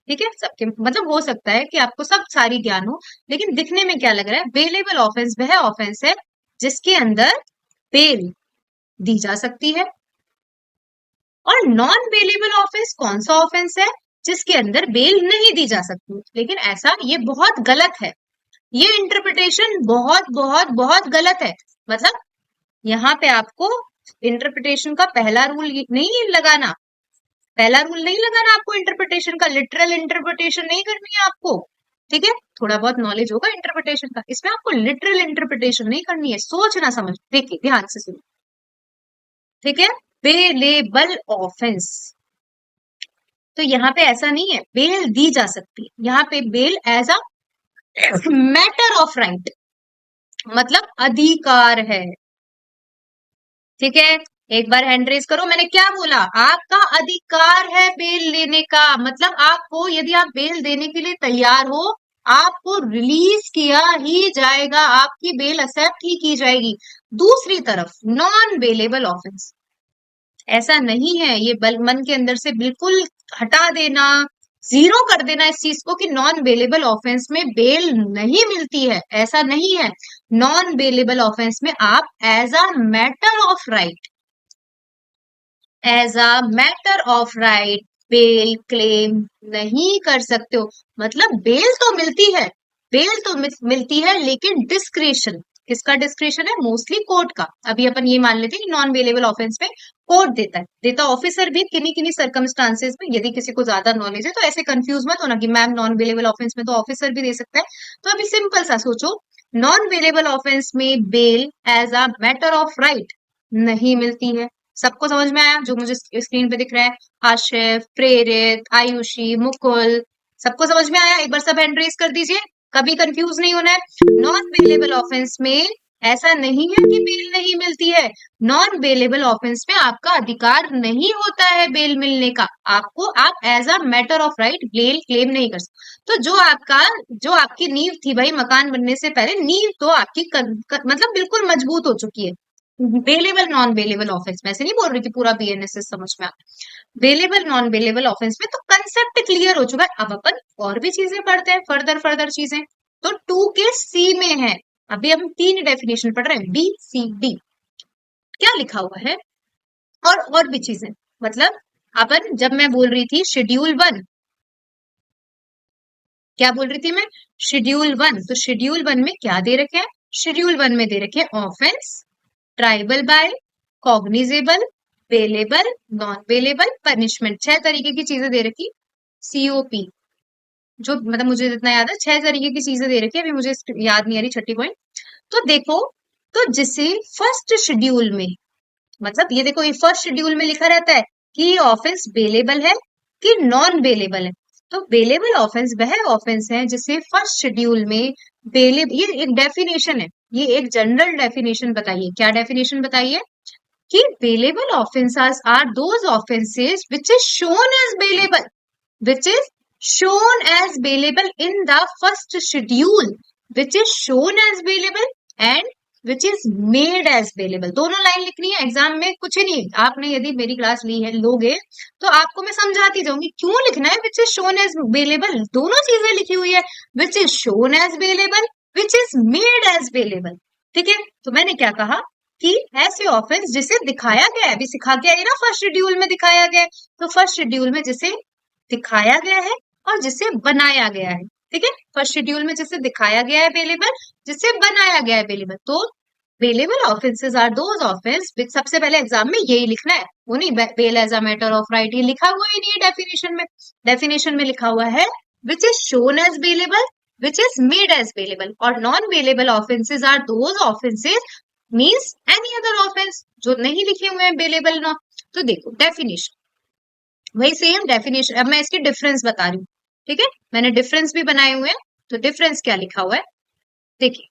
A: ठीक है, सबके मतलब हो सकता है कि आपको सब सारी ज्ञान हो, लेकिन दिखने में क्या लग रहा है, बेलेबल ऑफेंस वह ऑफेंस है जिसके अंदर बेल दी जा सकती है, और नॉन बेलेबल ऑफेंस कौन सा ऑफेंस है जिसके अंदर बेल नहीं दी जा सकती। लेकिन ऐसा ये बहुत गलत है, ये इंटरप्रिटेशन बहुत बहुत बहुत गलत है। मतलब यहाँ पे आपको इंटरप्रिटेशन का पहला रूल नहीं लगाना, पहला रूल नहीं लगाना आपको इंटरप्रिटेशन का, लिटरल इंटरप्रिटेशन नहीं करनी है आपको। ठीक है, थोड़ा बहुत नॉलेज होगा इंटरप्रिटेशन का, इसमें आपको लिटरल इंटरप्रिटेशन नहीं करनी है, सोचना समझ, देखिए ध्यान से सुनिए। ठीक है, बेलेबल ऑफेंस, तो यहाँ पे ऐसा नहीं है बेल दी जा सकती है, यहाँ पे bail as a matter of right, मतलब अधिकार है। ठीक है, एक बार हैंड रेज करो, मैंने क्या बोला, आपका अधिकार है बेल लेने का, मतलब आपको यदि आप बेल देने के लिए तैयार हो, आपको रिलीज किया ही जाएगा, आपकी बेल एक्सेप्ट ही की जाएगी। दूसरी तरफ नॉन बेलेबल ऑफेंस ऐसा नहीं है, ये मन के अंदर से बिल्कुल हटा देना, जीरो कर देना इस चीज को कि नॉन बेलेबल ऑफेंस में बेल नहीं मिलती है, ऐसा नहीं है। नॉन बेलेबल ऑफेंस में आप as a matter of right, as a matter of right bail claim नहीं कर सकते हो। मतलब बेल तो मिलती है, बेल तो मिलती है, लेकिन डिस्क्रिशन, किसका डिस्क्रिशन है, मोस्टली कोर्ट का। अभी अपन ये मान लेते हैं कि नॉन बेलेबल ऑफेंस में कोर्ट देता ऑफिसर भी किन्हीं किन्हीं सर्कमस्टांसेस में, यदि किसी को ज्यादा नॉलेज है तो ऐसे कंफ्यूज मत होना कि मैम नॉन बेलेबल ऑफेंस में तो ऑफिसर भी दे सकता है। तो अभी सिंपल सा सोचो, नॉन बेलेबल ऑफेंस में bail as a matter of right नहीं मिलती है। सबको समझ में आया जो मुझे स्क्रीन पे दिख रहा है, आशिफ, प्रेरित, आयुषी, मुकुल, सबको समझ में आया, एक बार सब हैंड रेज कर दीजिए, कभी कंफ्यूज नहीं होना है। नॉन बेलेबल ऑफेंस में ऐसा नहीं है कि बेल नहीं मिलती है, नॉन बेलेबल ऑफेंस में आपका अधिकार नहीं होता है बेल मिलने का, आपको आप as a matter of right bail claim नहीं कर सकते। तो जो आपकी नींव थी भाई मकान बनने से पहले, नींव तो आपकी मतलब बिल्कुल मजबूत हो चुकी है, बेलेबल नॉन बेलेबल ऑफेंस में, ऐसे नहीं बोल रही थी पूरा बीएनएसएस समझ में आ, बेलेबल नॉन बेलेबल ऑफेंस में तो कंसेप्ट क्लियर हो चुका है। अब अपन और भी चीजें पढ़ते हैं, फर्दर चीजें। तो 2 के सी में है, अभी हम 3 डेफिनेशन पढ़ रहे हैं, बी सी डी क्या लिखा हुआ है, और भी चीजें। मतलब अपन, जब मैं बोल रही थी शेड्यूल 1, क्या बोल रही थी मैं, शेड्यूल 1, तो शेड्यूल 1 में क्या दे रखे हैं, शेड्यूल 1 में दे रखे हैं offence, tribal bye, cognizable, bailable, non bailable, punishment, 6 तरीके की चीजें दे रखी। सीओपी, जो मतलब मुझे जितना याद है 6 तरीके की चीजें दे रखी है, अभी मुझे याद नहीं आ रही छठी पॉइंट। तो देखो, तो जिसे फर्स्ट शेड्यूल में, मतलब ये देखो, ये फर्स्ट शेड्यूल में लिखा रहता है कि ये ऑफेंस बेलेबल है कि नॉन बेलेबल है। तो बेलेबल ऑफेंस वह ऑफेंस है जिसे फर्स्ट शेड्यूल में बेलेबल, ये एक डेफिनेशन है, ये एक जनरल डेफिनेशन बताइए, क्या डेफिनेशन बताइए, कि bailable offences are those offences which is shown as bailable, which is shown as bailable in the first schedule, which is shown as bailable and which is made as bailable। दोनों line लिखनी है exam में, कुछ ही नहीं, आपने यदि मेरी class ली है, लोगे, तो आपको मैं समझाती जाऊंगी क्यों लिखना है which is shown as bailable, दोनों चीजें लिखी हुई है, which is shown as bailable, which is made as bailable। ठीक है, तो मैंने क्या कहा कि ऐसे ऑफेंस जिसे दिखाया गया है, अभी सिखा के आई ना, फर्स्ट शेड्यूल में दिखाया गया है, तो फर्स्ट शेड्यूल में जिसे दिखाया गया है और जिसे बनाया गया है, ठीक है, फर्स्ट शेड्यूल में जिसे दिखाया गया है बेलेबल, जिसे बनाया गया है बेलेबल, तो bailable offences are those offence, सबसे पहले एग्जाम में यही लिखना है, वो नहीं bail as a matter of right, ये लिखा हुआ ही नहीं है डेफिनेशन में, डेफिनेशन में लिखा हुआ है which is shown as bailable, which is made as bailable, और non bailable offences are those offences means any other offence जो नहीं लिखे हुए हैं बेलेबल ना। तो देखो डेफिनेशन, वही सेम डेफिनेशन, अब मैं इसकी डिफरेंस बता रही हूँ, ठीक है, मैंने डिफरेंस भी बनाए हुए हैं, तो डिफरेंस क्या लिखा हुआ है, देखिए,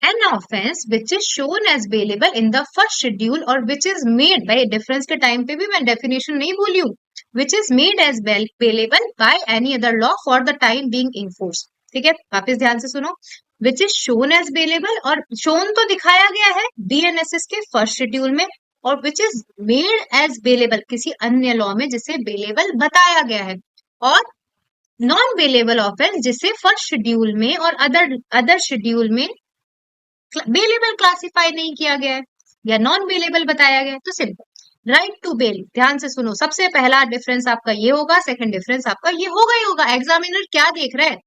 A: an offense which is shown as bailable in the first schedule or which is made, भाई डिफरेंस के टाइम पे भी मैं डेफिनेशन नहीं बोली हूँ, which is made as bailable by any other law for the time being enforced, ठीक है, वापस ध्यान से सुनो, which is shown as bailable, और shown तो दिखाया गया है बीएनएसएस के फर्स्ट शेड्यूल में, और which is made as bailable किसी अन्य लॉ में जिसे बेलेबल बताया गया है, और नॉन बेलेबल ऑफेंस जिसे फर्स्ट शेड्यूल में और अदर शेड्यूल में बेलेबल क्लासिफाई नहीं किया गया है या नॉन बेलेबल बताया गया है। तो सिंपल, राइट टू बेल, ध्यान से सुनो, सबसे पहला डिफरेंस आपका ये होगा, सेकंड डिफरेंस आपका ये होगा ही होगा। एग्जामिनर क्या देख रहा है,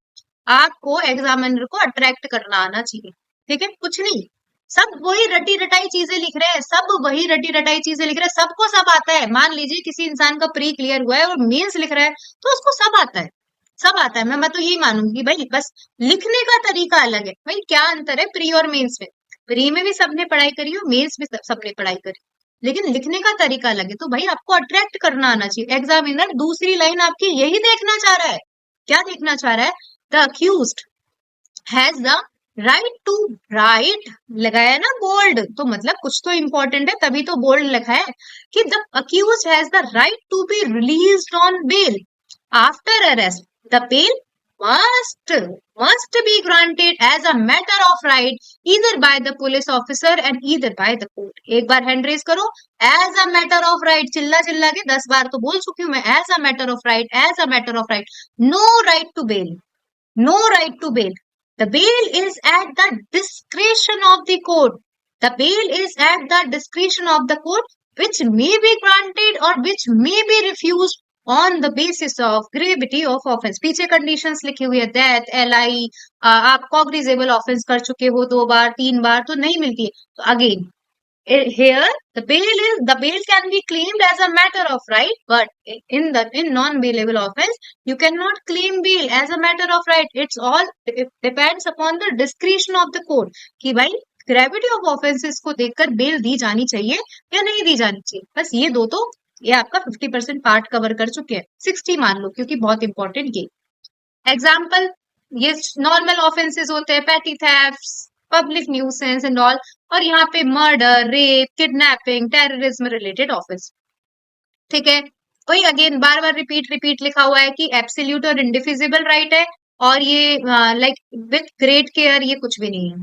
A: आपको एग्जामिनर को अट्रैक्ट करना आना चाहिए, ठीक है, कुछ नहीं, सब वही रटी रटाई चीजें लिख रहे हैं, सब वही रटी रटाई चीजें लिख रहे हैं, सबको सब आता है। मान लीजिए किसी इंसान का प्री क्लियर हुआ है और मेंस लिख रहा है, तो उसको सब आता है, सब आता है, मैं तो यही मानूंगी भाई, बस लिखने का तरीका अलग है। भाई क्या अंतर है प्री और मेंस में, प्री में भी सबने पढ़ाई करी हो, मेंस में सबने पढ़ाई करी, लेकिन लिखने का तरीका अलग है। तो भाई आपको अट्रैक्ट करना आना चाहिए, एग्जामिनर दूसरी लाइन आपकी यही देखना चाह रहा है, क्या देखना चाह रहा है, the accused has the right to right, लगाया ना बोल्ड, तो मतलब कुछ तो इंपॉर्टेंट है, तभी तो बोल्ड लिखा है कि the accused has the right to be released on bail after arrest, the bail must be granted as a matter of right either by the police officer and either by the court। एक बार hand raise करो, as a matter of right, चिल्ला चिल्ला के 10 बार तो बोल चुकी हूँ मैं, as a matter of right, as a matter of right, no right to bail, no right to bail, the bail is at the discretion of the court, the bail is at the discretion of the court which may be granted or which may be refused on the basis of gravity of offense। पीछे conditions लिखी हुई है, death, LI, आप cognizable offence कर चुके हो 2 बार 3 बार तो नहीं मिलती है। तो again here the bail can be claimed as a matter of right, but in non bailable offense you cannot claim bail as a matter of right, it depends upon the discretion of the court कि भाई gravity of offences को देखकर bell दी जानी चाहिए या नहीं दी जानी चाहिए। बस ये दो, तो ये आपका 50% पार्ट कवर कर चुके हैं, 60 मान लो क्योंकि बहुत इंपॉर्टेंट ये एग्जाम्पल, ये नॉर्मल ऑफेंसेस होते हैं, पेटी thefts, public nuisance and all, और यहाँ पे murder, rape, kidnapping, terrorism related offence, ठीक है। वही अगेन बार बार रिपीट लिखा हुआ है कि एब्सोल्यूट और इंडिफिजिबल राइट है, और ये लाइक विथ ग्रेट केयर, ये कुछ भी नहीं है,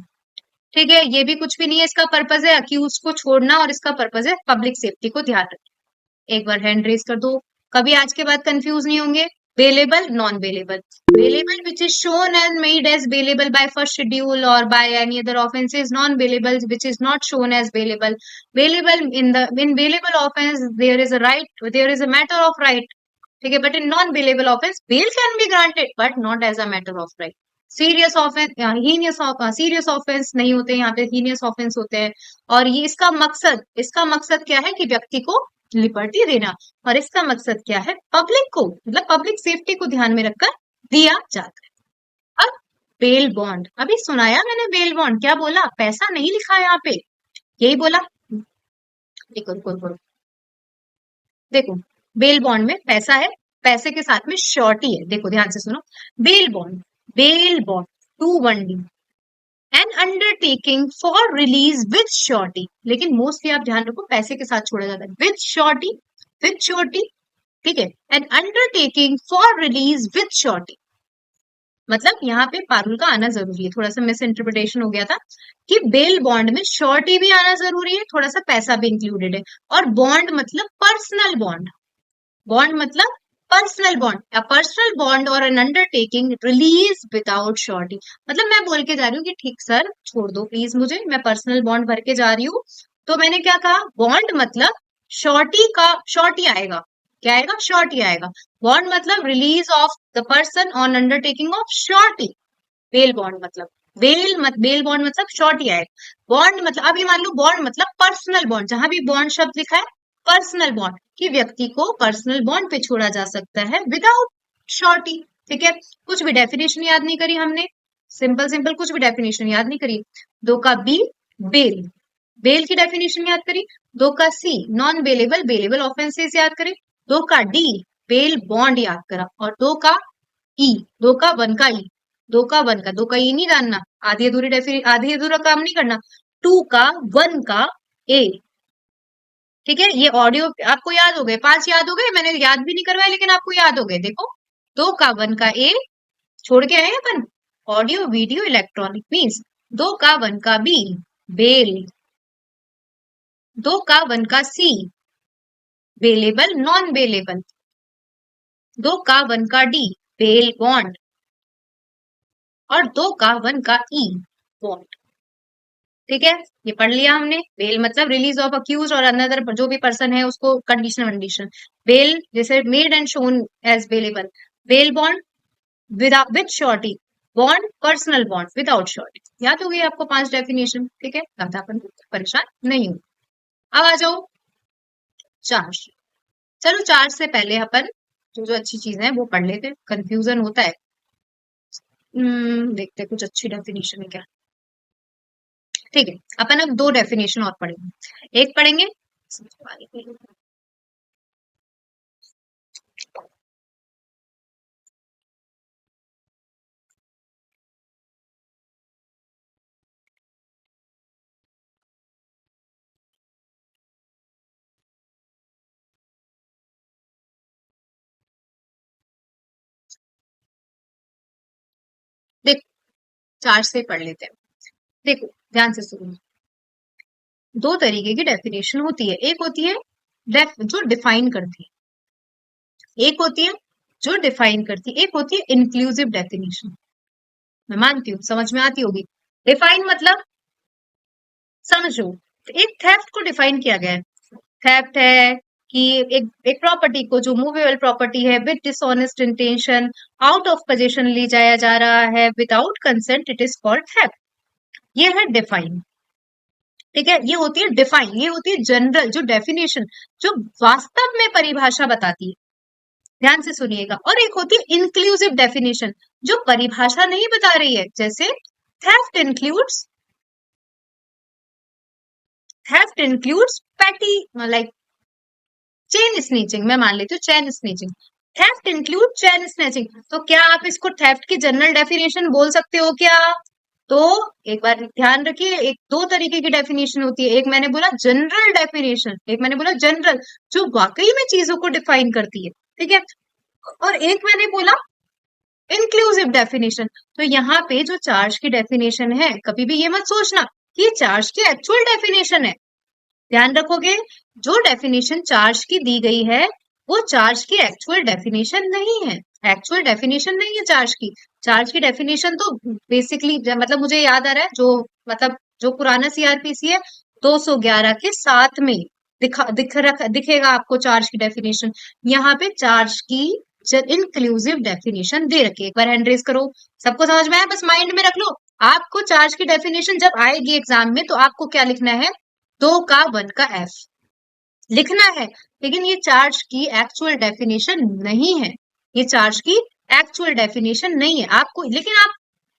A: ठीक है, ये भी कुछ भी नहीं है, इसका पर्पज है अक्यूज को छोड़ना और इसका पर्पज है पब्लिक सेफ्टी को ध्यान रखना। एक बार हैंड रेज कर दो, कभी आज के बाद कंफ्यूज नहीं होंगे। Bailable, non bailable. Bailable which is shown and made as bailable by first schedule or by any other offense is non bailable which is not shown as bailable. Bailable in bailable offense there is a right, there is a matter of right, ठीक है, but in non bailable offence bail can be granted but not as a matter of right. Serious offence, serious offence नहीं होते यहाँ पे, heinous offence होते हैं। और ये इसका मकसद क्या है कि व्यक्ति को लिबर्टी देना, और इसका मकसद क्या है, पब्लिक को, मतलब पब्लिक सेफ्टी को ध्यान में रखकर दिया जाता है। अब बेल बॉन्ड, अभी सुनाया मैंने बेल बॉन्ड, क्या बोला, पैसा नहीं लिखा यहाँ पे, यही बोला। देखो बेल बॉन्ड में पैसा है, पैसे के साथ में श्योरिटी है। देखो ध्यान से सुनो, bail bond 2(1)(d) N undertaking for release with surety, लेकिन मोस्टली आप ध्यान रखो पैसे के साथ छोड़ा जाता है, विद श्योरिटी, ठीक है। N undertaking for release with surety, मतलब यहाँ पे पारुल का आना जरूरी है, थोड़ा सा मिस इंटरप्रिटेशन हो गया था कि बेल बॉन्ड में श्योरिटी भी आना जरूरी है, थोड़ा सा पैसा भी इंक्लूडेड है, और बॉन्ड मतलब पर्सनल बॉन्ड, बॉन्ड मतलब personal bond, a personal bond और an undertaking release without surety. मतलब मैं बोल के जा रही हूँ कि ठीक सर छोड़ दो प्लीज मुझे, मैं पर्सनल बॉन्ड भर के जा रही हूँ, तो मैंने क्या कहा, बॉन्ड मतलब श्योरिटी आएगा, क्या आएगा, श्योरिटी आएगा। बॉन्ड मतलब release of the person on undertaking of surety. Bell bond मतलब श्योरिटी आएगा। बॉन्ड मतलब, अभी मान लो बॉन्ड मतलब पर्सनल बॉन्ड, जहां भी बॉन्ड शब्द लिखा है पर्सनल बॉन्ड, कि व्यक्ति को पर्सनल बॉन्ड पे छोड़ा जा सकता है विदाउट श्योरिटी, ठीक है। कुछ भी डेफिनेशन याद नहीं करी हमने, सिंपल कुछ भी डेफिनेशन याद नहीं करी। 2 का बी बेल की डेफिनेशन याद करी। 2 का सी नॉन बेलेबल ऑफेंसेस याद करे। 2 का डी बेल बॉन्ड याद करा, और 2 का 1 का ई, 2 का ई नहीं जानना, आधी अधूरा काम नहीं करना। 2 का 1 का ए, ठीक है। ये ऑडियो आपको याद हो गए, 5 याद हो गए, मैंने याद भी नहीं करवाया लेकिन आपको याद हो गए। देखो 2 का 1 का ए छोड़ के आए अपन, ऑडियो वीडियो इलेक्ट्रॉनिक मीन्स 2 का 1 का बी बेल, 2 का 1 का सी बेलेबल नॉन बेलेबल, 2 का 1 का डी बेल बॉन्ड, और 2 का 1 का ई बॉन्ड, ठीक है। ये पढ़ लिया हमने। बेल मतलब रिलीज ऑफ अक्यूज और अनदर जो भी पर्सन है उसको कंडीशन बेल, जैसे made and shown as bailable. Bail bond with surety, bond personal bond without surety. याद हो गई आपको 5 डेफिनेशन, ठीक है, ज्यादा अपन परेशान नहीं हो। अब आ जाओ चार्ज। चलो चार्ज से पहले अपन जो अच्छी चीजें हैं वो पढ़ लेते, कंफ्यूजन होता है। देखते कुछ अच्छी डेफिनेशन है क्या, ठीक है। अपन अब 2 डेफिनेशन और पढ़ेंगे, एक पढ़ेंगे देखो, चार्ज से पढ़ लेते हैं। देखो ध्यान से सुनो, 2 तरीके की डेफिनेशन होती है, एक होती है जो डिफाइन करती है, एक होती है जो डिफाइन करती है, एक होती है इंक्लूसिव डेफिनेशन। मैं मानती हूँ समझ में आती होगी। डिफाइन मतलब समझो, एक थेफ्ट को डिफाइन किया गया है, थेफ्ट है कि एक प्रॉपर्टी को, जो मूवेबल प्रॉपर्टी है, with dishonest intention out of position ले जाया जा रहा है without consent, it is called theft. ये है डिफाइन, ठीक है। ये होती है डिफाइन, ये होती है जनरल जो डेफिनेशन, जो वास्तव में परिभाषा बताती है, ध्यान से सुनिएगा। और एक होती है इंक्लूसिव डेफिनेशन जो परिभाषा नहीं बता रही है, जैसे theft includes petty, like chain snatching, मैं मान लेती हूँ chain snatching, theft include chain snatching. तो क्या आप इसको थेफ्ट की जनरल डेफिनेशन बोल सकते हो क्या? तो एक बार ध्यान रखिए, एक 2 तरीके की डेफिनेशन होती है, एक मैंने बोला जनरल डेफिनेशन, एक मैंने बोला जनरल जो वाकई में चीजों को डिफाइन करती है, ठीक है, और एक मैंने बोला इंक्लूसिव डेफिनेशन। तो यहाँ पे जो चार्ज की डेफिनेशन है, कभी भी ये मत सोचना ये चार्ज की एक्चुअल डेफिनेशन है। ध्यान रखोगे, जो डेफिनेशन चार्ज की दी गई है वो चार्ज की एक्चुअल डेफिनेशन नहीं है। एक्चुअल डेफिनेशन नहीं है चार्ज की। चार्ज की डेफिनेशन तो बेसिकली मतलब मुझे याद आ रहा है मतलब जो पुराना सीआरपीसी है 211 के साथ में दिखेगा आपको चार्ज की डेफिनेशन। यहाँ पे चार्ज की इंक्लूसिव डेफिनेशन दे रखी है। एक बार हैंड रेज करो, सबको समझ में आया? बस माइंड में रख लो, आपको चार्ज की डेफिनेशन जब आएगी एग्जाम में तो आपको क्या लिखना है, 2 का 1 का f लिखना है। लेकिन ये चार्ज की एक्चुअल डेफिनेशन नहीं है, ये चार्ज की एक्चुअल डेफिनेशन नहीं है आपको। लेकिन आप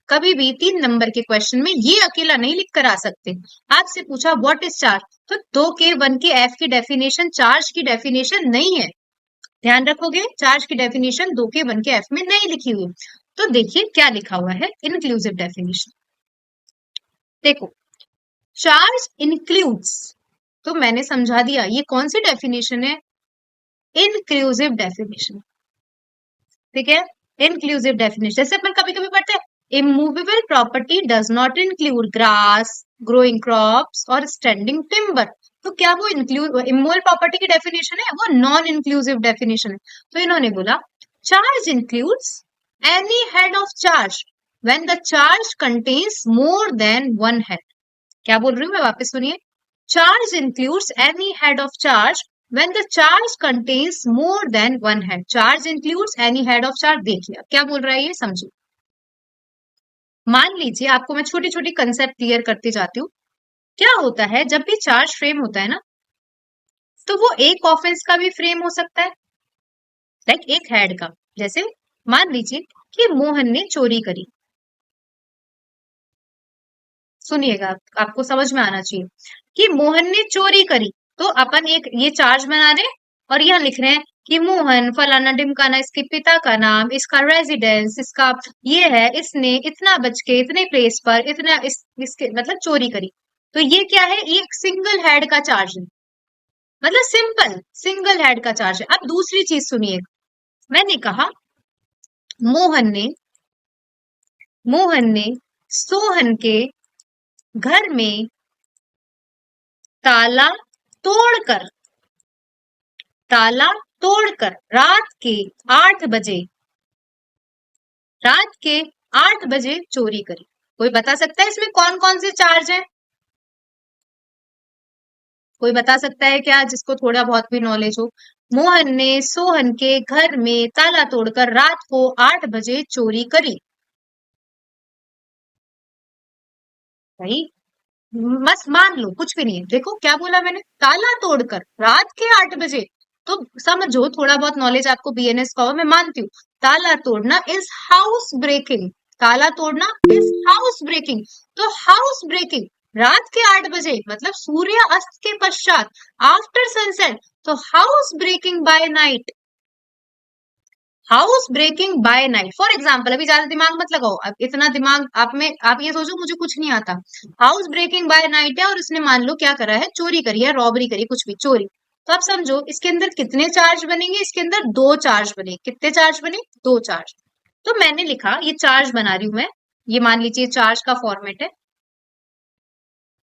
A: कभी भी 3 नंबर के क्वेश्चन में ये अकेला नहीं लिख कर आ सकते। आपसे पूछा व्हाट इज चार्ज, तो 2 के 1 के f की डेफिनेशन चार्ज की डेफिनेशन नहीं है। ध्यान रखोगे, चार्ज की डेफिनेशन 2 के 1 के f में नहीं लिखी हुई। तो देखिए क्या लिखा हुआ है इंक्लूसिव डेफिनेशन। देखो, चार्ज इंक्लूड्स, तो मैंने समझा दिया ये कौन सी डेफिनेशन है, इंक्लूसिव डेफिनेशन। ठीक है, इंक्लूसिव डेफिनेशन। जैसे अपन कभी कभी पढ़ते हैं immovable property does not include grass, growing crops और स्टैंडिंग टिम्बर। तो क्या वो इमूवेबल प्रॉपर्टी की डेफिनेशन है, वो नॉन इंक्लूसिव डेफिनेशन है। तो इन्होंने बोला charge includes any head of charge when the charge contains more then 1 head. क्या बोल रही हूँ मैं, वापस सुनिए। Charge includes any head of charge when the charge contains more than 1 head. Charge includes any head of charge। देखिए क्या बोल रहा है ये समझो। मान लीजिए, आपको मैं छोटी छोटी कंसेप्ट क्लियर करती जाती हूँ। क्या होता है जब भी चार्ज फ्रेम होता है ना, तो वो एक ऑफेंस का भी फ्रेम हो सकता है, लाइक एक हेड का। जैसे मान लीजिए कि मोहन ने चोरी करी, सुनिएगा आपको समझ में आना चाहिए कि मोहन ने चोरी करी। तो अपन एक ये चार्ज बना रहे और यहाँ लिख रहे हैं कि मोहन फलाना ढिमकाना, इसके पिता का नाम, इसका रेजिडेंस, इसका ये है, इसने इतना बज के इतने प्लेस पर इतना इसके मतलब चोरी करी। तो ये क्या है, ये एक सिंगल हेड का चार्ज है, मतलब सिंपल सिंगल हेड का चार्ज है। अब दूसरी चीज सुनिए, मैंने कहा मोहन ने सोहन के घर में ताला तोड़कर रात के 8 बजे चोरी करी। कोई बता सकता है इसमें कौन कौन से चार्ज है? कोई बता सकता है क्या, जिसको थोड़ा बहुत भी नॉलेज हो? मोहन ने सोहन के घर में ताला तोड़कर रात को 8 बजे चोरी करी। भाई बस मान लो कुछ भी नहीं है। देखो क्या बोला मैंने, ताला तोड़कर रात के 8 बजे। तो समझो, थोड़ा बहुत नॉलेज आपको बीएनएस का हो, मैं मानती हूँ। ताला तोड़ना इज हाउस ब्रेकिंग, ताला तोड़ना इज हाउस ब्रेकिंग। तो हाउस ब्रेकिंग रात के 8 बजे मतलब सूर्य अस्त के पश्चात, आफ्टर सनसेट। तो house breaking by night, house breaking by night. For example, अभी ज्यादा दिमाग मत लगाओ, अब इतना दिमाग आप ये सोचो मुझे कुछ नहीं आता। हाउस ब्रेकिंग बाय नाइट है और उसने मान लो क्या करा है, चोरी करी है, रॉबरी करी, कुछ भी चोरी। तो आप समझो इसके अंदर कितने चार्ज बनेंगे, इसके अंदर 2 चार्ज बने। कितने चार्ज बने? 2 चार्ज। तो मैंने लिखा, ये चार्ज बना रही हूं मैं, ये मान लीजिए चार्ज का फॉर्मेट है।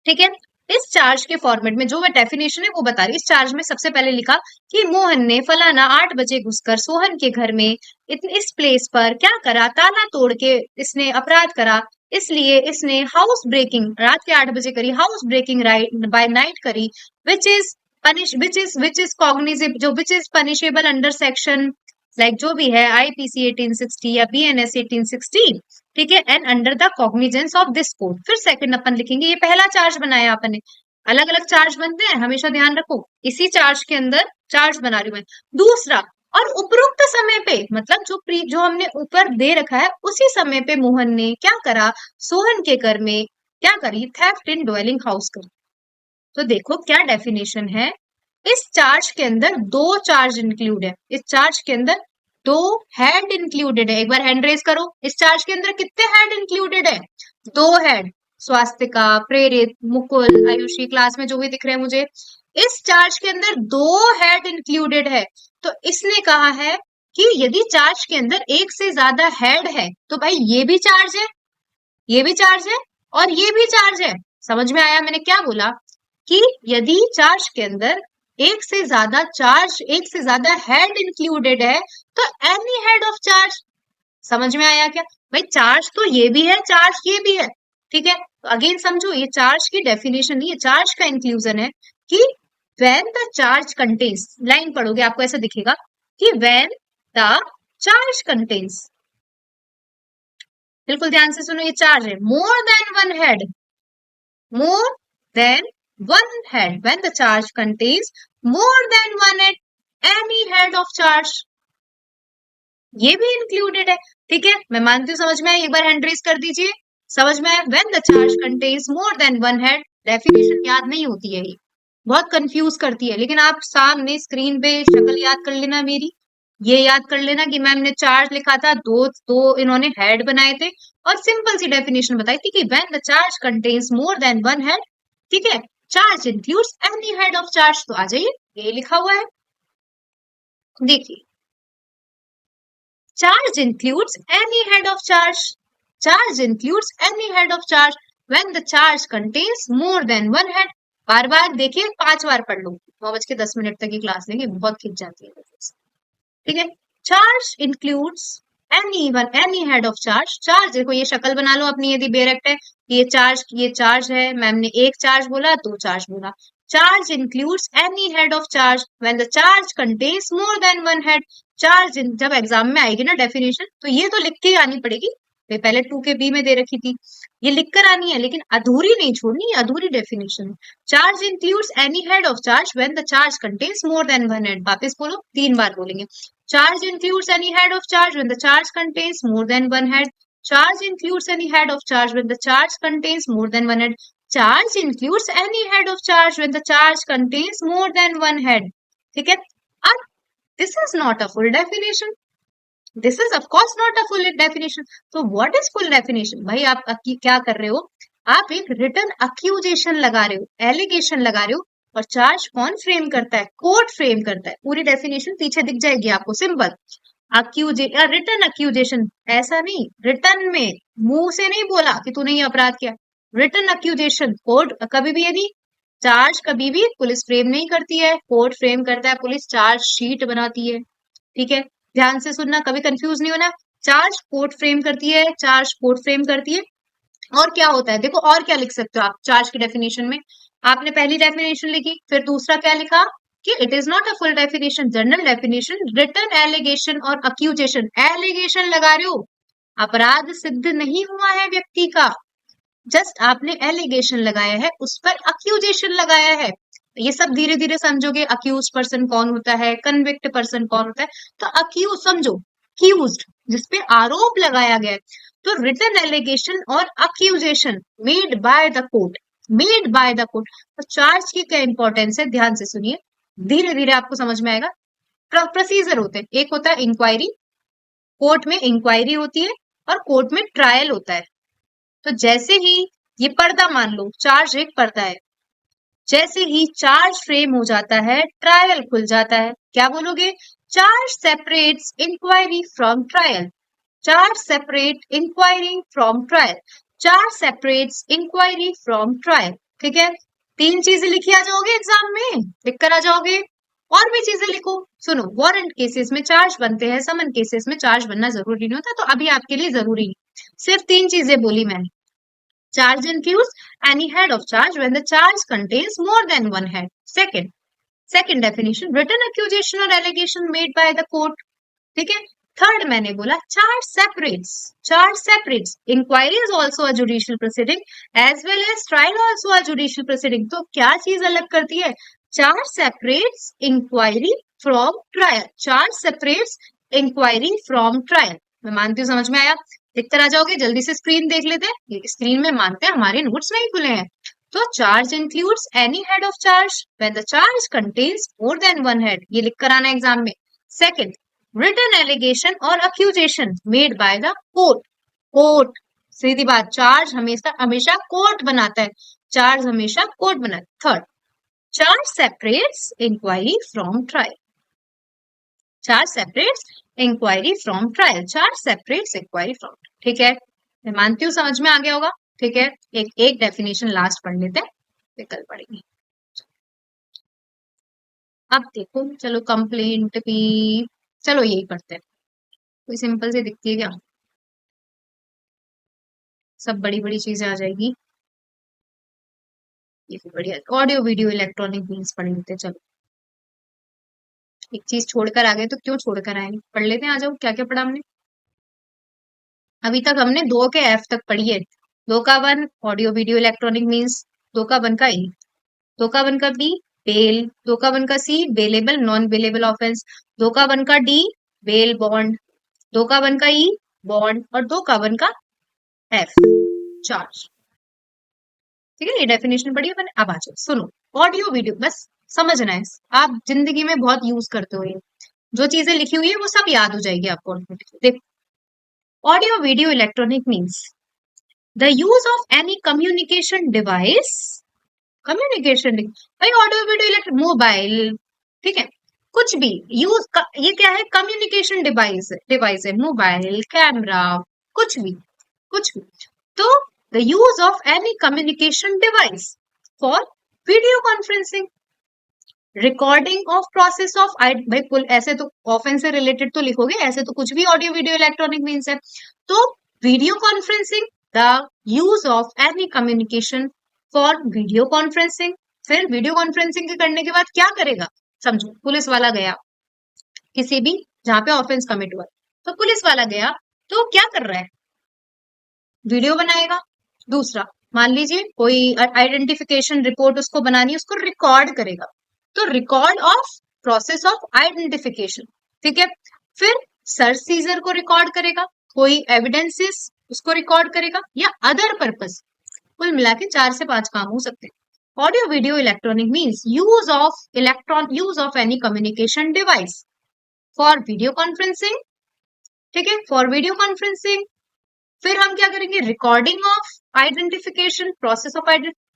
A: ठीक है, इस चार्ज के फॉर्मेट में जो मैं डेफिनेशन है वो बता रही। इस चार्ज में सबसे पहले लिखा कि मोहन ने फलाना 8 बजे घुसकर सोहन के घर में इस प्लेस पर क्या करा, ताला तोड़ के इसने अपराध करा। इसलिए इसने हाउस ब्रेकिंग रात के 8 बजे करी, हाउस ब्रेकिंग बाय नाइट करी, विच इज कॉग्निजेबल, जो which is punishable under section like जो भी है आईपीसी 1860 या बीएनएस 1816। ठीक है, and under the cognizance of this code. फिर सेकंड अपन लिखेंगे, ये पहला चार्ज बनाया अपन ने। अलग अलग चार्ज बनते हैं, हमेशा ध्यान रखो। इसी चार्ज के अंदर चार्ज बना रही हूं मैं। दूसरा, और उपरोक्त समय पे मतलब जो हमने ऊपर दे रखा है उसी समय पे मोहन ने क्या करा, सोहन के घर में क्या करी, थेफ्ट इन ड्वेलिंग हाउस करी। तो देखो क्या डेफिनेशन है, इस चार्ज के अंदर 2 चार्ज इंक्लूड है। इस चार्ज के अंदर 2 हेड इंक्लूडेड है। एक बार हैंड रेज करो, इस चार्ज के अंदर कितने हेड इंक्लूडेड है? 2 हेड। स्वास्तिका, प्रेरित, मुकुल, आयुषी, क्लास में जो भी दिख रहे हैं मुझे, इस चार्ज के अंदर 2 हेड इंक्लूडेड है। तो इसने कहा है कि यदि चार्ज के अंदर एक से ज्यादा हेड है तो भाई ये भी चार्ज है, ये भी चार्ज है और ये भी चार्ज है। समझ में आया मैंने क्या बोला? कि यदि चार्ज के अंदर एक से ज्यादा हेड इंक्लूडेड है तो एनी हेड ऑफ चार्ज। समझ में आया क्या भाई? चार्ज तो ये भी है, चार्ज ये भी है, ठीक है। तो अगेन समझो, ये चार्ज की डेफिनेशन नहीं है, चार्ज का इंक्लूजन है कि when the charge contains, line पढ़ोगे आपको ऐसा दिखेगा कि व्हेन द चार्ज कंटेन्स, बिल्कुल ध्यान से सुनो, ये चार्ज है मोर than one head, more than one head, when the charge contains more than one head, any head of charge, ये भी इंक्लूडेड है, ठीक है। मैं मानती हूँ समझ में आया, एक बार हैंड रेज कर दीजिए। समझ में आया? when the charge contains more than one head, definition याद नहीं होती है, ये बहुत कंफ्यूज करती है, लेकिन आप सामने स्क्रीन पे शक्ल याद कर लेना मेरी, ये याद कर लेना कि मैम ने चार्ज लिखा था, दो दो इन्होंने हेड बनाए थे और सिंपल सी डेफिनेशन बताई थी कि when the charge contains more than one head, ठीक है, charge includes any head of charge. तो आ जाइए, ये लिखा हुआ है, देखिए, charge includes any head of charge, charge includes any head of charge when the charge contains more than one head. बार बार देखिए, 5 बार पढ़ लो, 9:10 तक की क्लास लेंगे, बहुत खिंच जाती है, ठीक है। Charge includes any head of charge, charge देखो ये शक्ल बना लो अपनी, यदि बेरेक्ट है, ये चार्ज है, मैम ने एक चार्ज बोला, दो चार्ज बोला। Charge includes any head of charge when the charge contains more than one head. Charge जब एग्जाम में आएगी ना डेफिनेशन, तो ये तो लिख के आनी पड़ेगी, पहले 2 के बी में दे रखी थी, ये लिख कर आनी है, लेकिन अधूरी नहीं छोड़नी, अधूरी डेफिनेशन है। Charge includes any head of charge when the charge contains more than one head. वापस बोलो, 3 बार बोलेंगे। Charge includes any head of charge when the charge contains more than one head. Charge includes any head of charge when the charge contains more than one head. Charge includes any head of charge when the charge contains more than one head. ठीक है? अब this is not a full definition. This is of course not a full definition. So what is full definition? भाई आप क्या कर रहे हो? आप एक written accusation लगा रहे हो, allegation लगा रहे हो, और चार्ज कौन फ्रेम करता है? कोर्ट फ्रेम करता है। पूरी डेफिनेशन पीछे दिख जाएगी आपको, सिंपल रिटन अक्यूजेशन, ऐसा नहीं, रिटन में मुंह से नहीं बोला कि तूने ये अपराध किया, रिटन अक्यूजेशन कोर्ट, कभी भी यदि चार्ज कभी भी पुलिस फ्रेम नहीं करती है, कोर्ट फ्रेम करता है, पुलिस चार्ज शीट बनाती है, ठीक है। ध्यान से सुनना, कभी कंफ्यूज नहीं होना, चार्ज कोर्ट फ्रेम करती है, चार्ज कोर्ट फ्रेम करती है। और क्या होता है देखो, और क्या लिख सकते हो आप चार्ज की डेफिनेशन में? आपने पहली डेफिनेशन लिखी, फिर दूसरा क्या लिखा कि it is not a full definition, general definition, written allegation और अक्यूजेशन। एलिगेशन लगा रहे हो, अपराध सिद्ध नहीं हुआ है व्यक्ति का, जस्ट आपने एलिगेशन लगाया है, उस पर अक्यूजेशन लगाया है। ये सब धीरे धीरे समझोगे, अक्यूज पर्सन कौन होता है, कन्विक्ट पर्सन कौन होता है। तो अक्यूज समझो, अक्यूज्ड जिसपे आरोप लगाया गया है। तो रिटन एलिगेशन और accusation made by the court, made by the court. तो चार्ज की क्या इंपॉर्टेंस है, ध्यान से सुनिए, धीरे धीरे आपको समझ में आएगा। प्रोसीजर होते हैं, एक होता है इंक्वायरी, कोर्ट में इंक्वायरी होती है और कोर्ट में ट्रायल होता है। तो जैसे ही ये पर्दा, मान लो चार्ज एक पर्दा है, जैसे ही चार्ज फ्रेम हो जाता है, ट्रायल खुल जाता है। क्या बोलोगे? Charge separates inquiry from trial, charge separate inquiry from trial, charge separates inquiry from trial. ठीक है, 3 चीजें लिखी आ जाओगे एग्जाम में, लिख कर आ जाओगे। और भी चीजें लिखो, सुनो, वारंट केसेस में चार्ज बनते हैं, समन केसेस में चार्ज बनना जरूरी नहीं होता, तो अभी आपके लिए जरूरी नहीं, सिर्फ 3 चीजें बोली मैंने। Charge includes any head of charge when the charge contains more than one head. Second definition, written accusation or allegation made by the court. ठीक है। थर्ड मैंने बोला charge separates. Inquiry is also a judicial proceeding as well as trial also a judicial proceeding. तो क्या चीज अलग करती है? Charge separates inquiry from trial. Charge separates inquiry from trial. मैं मानती हूँ समझ में आया। देखते रह जाओगे, जल्दी से स्क्रीन देख लेते हैं, स्क्रीन में मानते हैं हमारे नोट्स नहीं खुले हैं। तो charge includes any head of charge when the charge contains more than one head, ये लिख कर आना एग्जाम में। सेकंड, रिटन एलिगेशन और accusation made by the court, सीधी बात, चार्ज हमेशा कोर्ट बनाता है, चार्ज हमेशा कोर्ट बनाता है। Third, charge separates inquiry from trial, charge separates inquiry from trial, charge separates inquiry from. ठीक है, मैं मानती हूँ समझ में आ गया होगा। ठीक है, एक एक डेफिनेशन लास्ट पढ़ लेते हैं, फिर कल पढ़ेंगे। अब देखो, चलो कंप्लेंट भी, चलो यही पढ़ते हैं, कोई सिंपल से दिखती है क्या, सब बड़ी बड़ी चीजें आ जाएगी। ये भी बढ़िया, ऑडियो वीडियो इलेक्ट्रॉनिक मीन्स पढ़ लेते हैं। चलो एक चीज छोड़कर आ गए तो क्यों छोड़कर आए, पढ़ लेते हैं, आ जाओ। क्या क्या पढ़ा हमने अभी तक? हमने 2 के एफ तक पढ़ी है। 2 का 1 ऑडियो वीडियो इलेक्ट्रॉनिक मीन्स, 2 का 1 का ई, 2 का 1 का बी बेल, 2 का 1 का सी बेलेबल नॉन बेलेबल ऑफेंस, 2 का 1 का डी बेल बॉन्ड, 2 का 1 का ई बॉन्ड, और 2 का 1 का एफ चार्ज। ठीक है, ये डेफिनेशन पढ़ी है। अब आ जाओ, सुनो, ऑडियो वीडियो बस समझना है, आप जिंदगी में बहुत यूज करते हो ये, जो चीजें लिखी हुई है वो सब याद हो जाएगी आपको। देखो, audio video electronic means the use of any communication device, communication भाई ऑडियो वीडियो इलेक्ट्रॉनिक मोबाइल, ठीक है, कुछ भी यूज ये क्या है, कम्युनिकेशन डिवाइस, डिवाइस है, मोबाइल कैमरा, कुछ भी, कुछ भी। तो the use of any communication device for video conferencing, recording of process of भाई पुल, ऐसे तो ऑफेंस से रिलेटेड तो लिखोगे, ऐसे तो कुछ भी ऑडियो वीडियो इलेक्ट्रॉनिक मीन्स है। तो video conferencing, the use of any communication for video conferencing. फिर वीडियो कॉन्फ्रेंसिंग के करने के बाद क्या करेगा, समझो, पुलिस वाला गया किसी भी जहां पे ऑफेंस कमिट हुआ, तो पुलिस वाला गया तो क्या कर रहा है, वीडियो बनाएगा। दूसरा, मान लीजिए कोई आइडेंटिफिकेशन रिपोर्ट उसको बनानी है, उसको रिकॉर्ड करेगा, तो record of process of identification, ठीक है। फिर सर्च सीजर को रिकॉर्ड करेगा, कोई एविडेंसेस उसको रिकॉर्ड करेगा, या अदर पर्पस। कुल मिला के 4 से 5 काम हो सकते हैं। Audio video electronic means use of any communication device for video conferencing, ठीक है, फॉर वीडियो कॉन्फ्रेंसिंग। फिर हम क्या करेंगे, recording of identification, process of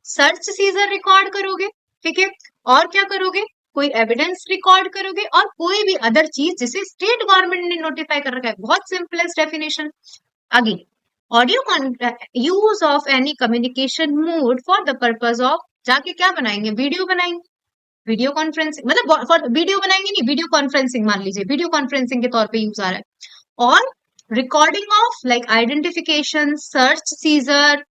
A: search seizure record करोगे, ठीक है, और क्या करोगे, कोई एविडेंस रिकॉर्ड करोगे, और कोई भी अदर चीज जिसे स्टेट गवर्नमेंट ने नोटिफाई कर रखा है। बहुत simplest definition. Again, audio use of any communication mode for the purpose of, जाके क्या बनाएंगे, वीडियो बनाएंगे, वीडियो कॉन्फ्रेंसिंग, मतलब फॉर वीडियो बनाएंगे नहीं, वीडियो कॉन्फ्रेंसिंग, मान लीजिए वीडियो कॉन्फ्रेंसिंग के तौर पे यूज आ रहा है। और recording of like identification, search seizure,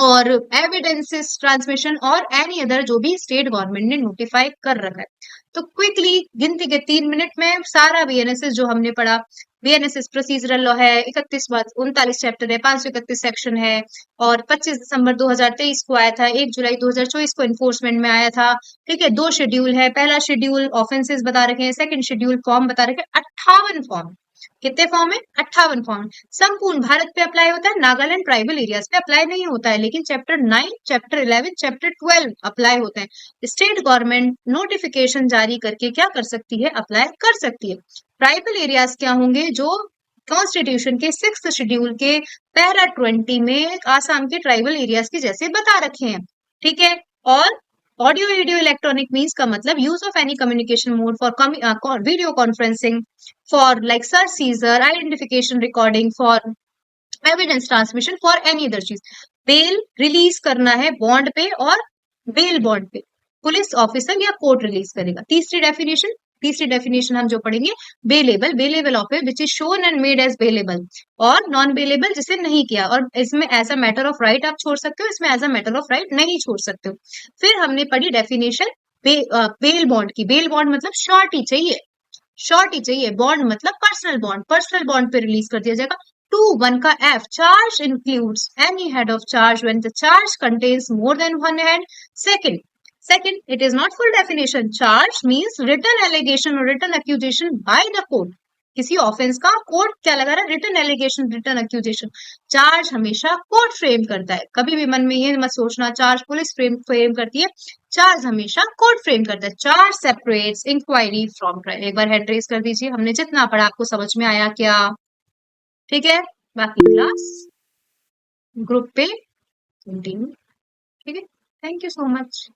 A: और एविडेंसेस ट्रांसमिशन, और एनी अदर जो भी स्टेट गवर्नमेंट ने नोटिफाई कर रखा है। तो क्विकली गिनती के 3 मिनट में सारा बीएनएसएस जो हमने पढ़ा, बीएनएसएस प्रोसीजरल लॉ है, 39 चैप्टर है, 531 सेक्शन है, और 25 दिसंबर 2023 को आया था, 1 जुलाई 2024 को इन्फोर्समेंट में आया था। ठीक है, 2 शेड्यूल है, पहला शेड्यूल ऑफेंसेस बता रखे हैं, सेकंड शेड्यूल फॉर्म बता रखे हैं, 58 फॉर्म। कितने फॉर्म है, 58 फॉर्म। संपूर्ण भारत पे अप्लाई होता है, नागालैंड ट्राइबल एरियाज पे अप्लाई नहीं होता है, लेकिन चैप्टर 9, चैप्टर 11, चैप्टर 12 अप्लाई होते हैं। स्टेट गवर्नमेंट नोटिफिकेशन जारी करके क्या कर सकती है, अप्लाई कर सकती है। ट्राइबल एरियाज क्या होंगे, जो कॉन्स्टिट्यूशन के 6th शेड्यूल के पैरा 20 में आसाम के ट्राइबल एरियाज के जैसे बता रखे हैं, ठीक है। और ऑडियो वीडियो इलेक्ट्रॉनिक मीन्स का मतलब use of any communication mode for video conferencing, for like search seizure, identification, recording, for evidence transmission, for any other चीज। बेल रिलीज करना है बॉन्ड पे, और बेल बॉन्ड पे पुलिस ऑफिसर या court release करेगा। तीसरी डेफिनेशन हम जो पढ़ेंगे, bailable, bailable of which is shown and made as bailable, और नॉन बेलेबल जिसे नहीं किया, और इसमें as a matter of right आप छोड़ सकते हो, इसमें as a matter of right नहीं छोड़ सकते हो। फिर हमने पढ़ी डेफिनेशन बेल बॉन्ड की। बेल बॉन्ड मतलब शॉर्ट ही चाहिए, शॉर्ट ही चाहिए, बॉन्ड मतलब पर्सनल बॉन्ड, पर्सनल बॉन्ड पे रिलीज कर दिया जाएगा। 2(1) का F, charge includes any head of charge when the charge contains more than one head. Second, it is not full definition. Charge means written allegation or written accusation by the court. किसी offence का court क्या लगा रहा है, written allegation, written accusation. Charge हमेशा court frame करता है, कभी भी मन में ये मत सोचना चार्ज पुलिस फ्रेम करती है, चार्ज हमेशा कोर्ट फ्रेम करता है। Charge separates inquiry from trial. एक बार हेड रेस कर दीजिए, हमने जितना पढ़ा आपको समझ में आया क्या, ठीक है। बाकी क्लास ग्रुप पे कंटिन्यू, ठीक है। Thank you so much.